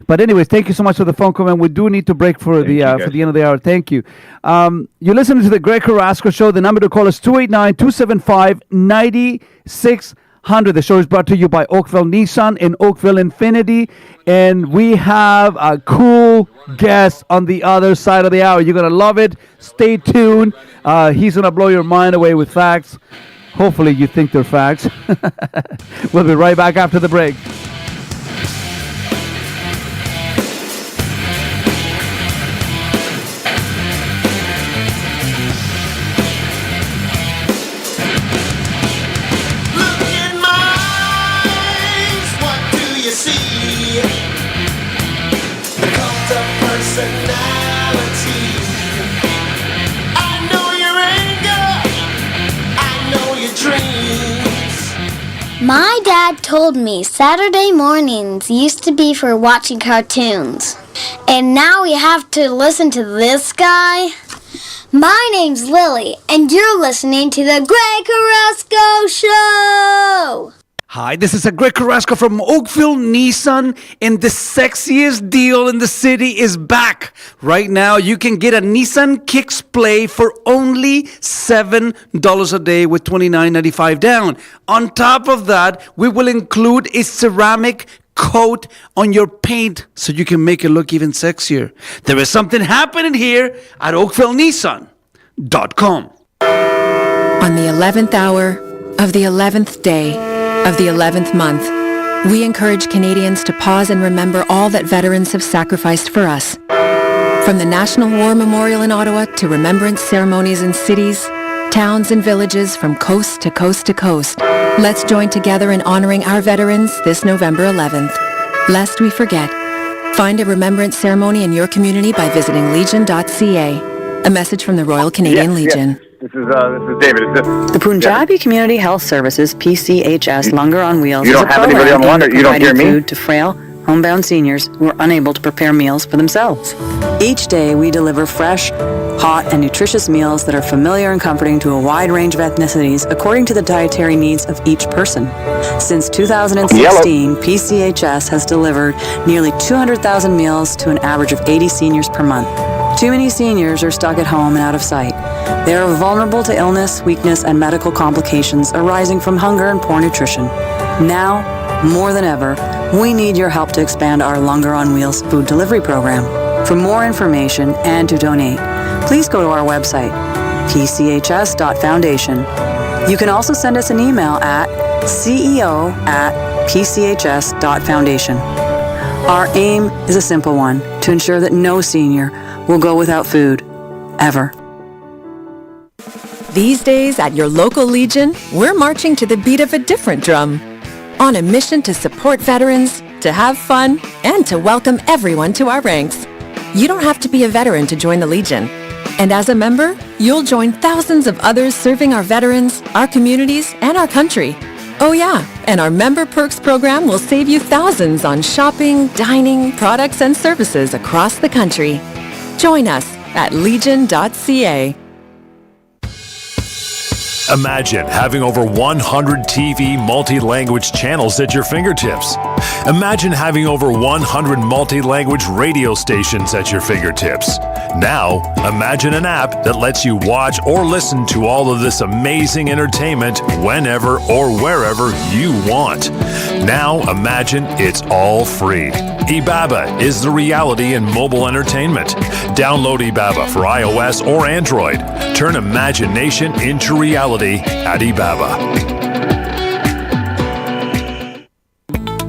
But anyways, thank you so much for the phone call, and we do need to break for the end of the hour. Thank you. You're listening to the Greg Carrasco Show. The number to call is 289-275-9600. 100. The show is brought to you by Oakville Nissan and Oakville Infinity. And we have a cool guest on the other side of the hour. You're going to love it. Stay tuned. He's going to blow your mind away with facts. Hopefully you think they're facts. We'll be right back after the break. My dad told me Saturday mornings used to be for watching cartoons. And now we have to listen to this guy? My name's Lily, and you're listening to the Greg Carrasco Show! Hi, this is Greg Carrasco from Oakville Nissan, and the sexiest deal in the city is back. Right now, you can get a Nissan Kicks Play for only $7 a day with $29.95 down. On top of that, we will include a ceramic coat on your paint so you can make it look even sexier. There is something happening here at OakvilleNissan.com. On the 11th hour of the 11th day of the 11th month, we encourage Canadians to pause and remember all that veterans have sacrificed for us. From the National War Memorial in Ottawa to remembrance ceremonies in cities, towns, and villages from coast to coast to coast, let's join together in honoring our veterans this November 11th. Lest we forget, find a remembrance ceremony in your community by visiting legion.ca. A message from the Royal Canadian Legion. This is David. The Punjabi Community Health Services, PCHS, Longer on Wheels, You is don't a have anybody program on the line, aimed at you don't hear providing me? food to frail, homebound seniors who are unable to prepare meals for themselves. Each day, we deliver fresh, hot, and nutritious meals that are familiar and comforting to a wide range of ethnicities according to the dietary needs of each person. Since 2016, PCHS has delivered nearly 200,000 meals to an average of 80 seniors per month. Too many seniors are stuck at home and out of sight. They are vulnerable to illness, weakness, and medical complications arising from hunger and poor nutrition. Now, more than ever, we need your help to expand our Longer on Wheels food delivery program. For more information and to donate, please go to our website, pchs.foundation. You can also send us an email at ceo@pchs.foundation. Our aim is a simple one, to ensure that no senior will go without food, ever. These days at your local Legion, we're marching to the beat of a different drum. On a mission to support veterans, to have fun, and to welcome everyone to our ranks. You don't have to be a veteran to join the Legion. And as a member, you'll join thousands of others serving our veterans, our communities, and our country. Oh yeah, and our Member Perks program will save you thousands on shopping, dining, products, and services across the country. Join us at legion.ca. Imagine having over 100 TV multi-language channels at your fingertips. Imagine having over 100 multi-language radio stations at your fingertips. Now, imagine an app that lets you watch or listen to all of this amazing entertainment whenever or wherever you want. Now, imagine it's all free. Ibaba is the reality in mobile entertainment. Download Ibaba for iOS or Android. Turn imagination into reality at Ibaba.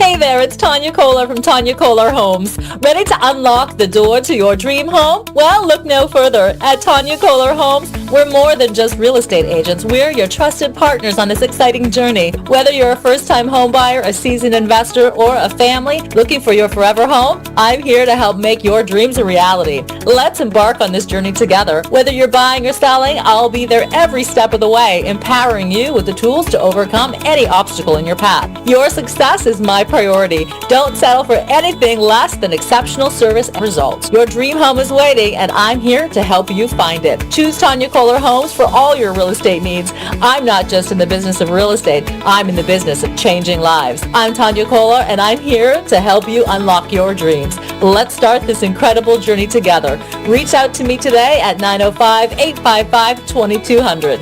Hey there, it's Tanya Kohler from Tanya Kohler Homes. Ready to unlock the door to your dream home? Well, look no further. At Tanya Kohler Homes, we're more than just real estate agents. We're your trusted partners on this exciting journey. Whether you're a first-time home buyer, a seasoned investor, or a family looking for your forever home, I'm here to help make your dreams a reality. Let's embark on this journey together. Whether you're buying or selling, I'll be there every step of the way, empowering you with the tools to overcome any obstacle in your path. Your success is my priority. Don't settle for anything less than exceptional service and results. Your dream home is waiting, and I'm here to help you find it. Choose Tanya Kohler Homes for all your real estate needs. I'm not just in the business of real estate. I'm in the business of changing lives. I'm Tanya Kohler, and I'm here to help you unlock your dreams. Let's start this incredible journey together. Reach out to me today at 905-855-2200.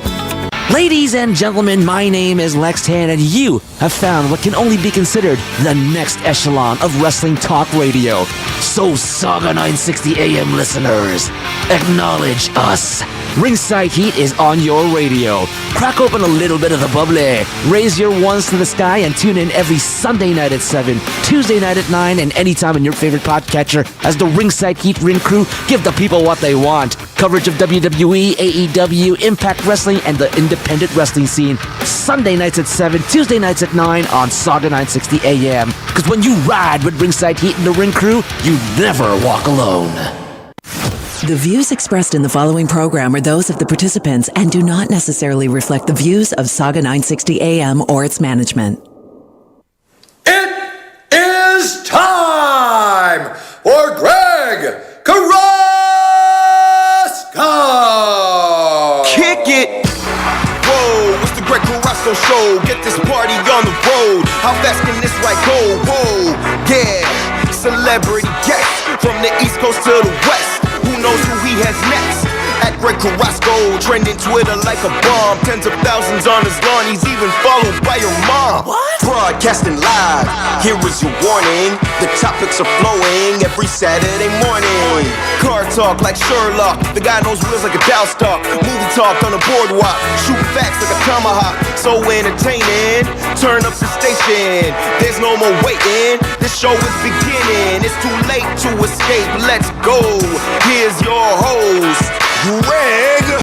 Ladies and gentlemen, my name is Lex Tan, and you have found what can only be considered the next echelon of wrestling talk radio. So, Saga 960 AM listeners, acknowledge us. Ringside Heat is on your radio. Crack open a little bit of the bubbly, raise your ones to the sky, and tune in every Sunday night at 7, Tuesday night at 9, and anytime in your favorite podcatcher as the Ringside Heat Ring Crew give the people what they want. Coverage of WWE, AEW, Impact Wrestling, and the independent wrestling scene. Sunday nights at 7, Tuesday nights at 9 on Saga 960 AM. Because when you ride with Ringside Heat and the Ring Crew, you never walk alone. The views expressed in the following program are those of the participants and do not necessarily reflect the views of Saga 960 AM or its management. It is time for Greg Carrasco! Kick it! Whoa, it's the Greg Carrasco Show. Get this party on the road. How fast can this ride go? Whoa, yeah. Celebrity guest from the East Coast to the West. Who knows who he has next? At Greg Carrasco, trending Twitter like a bomb. Tens of thousands on his lawn, he's even followed by your mom. What? Broadcasting live, here is your warning. The topics are flowing every Saturday morning. Car talk like Sherlock, the guy knows wheels like a Dow stock. Movie talk on the boardwalk, shoot facts like a tomahawk. So entertaining, turn up the station. There's no more waiting, this show is beginning. It's too late to escape, let's go. Here's your host, Greg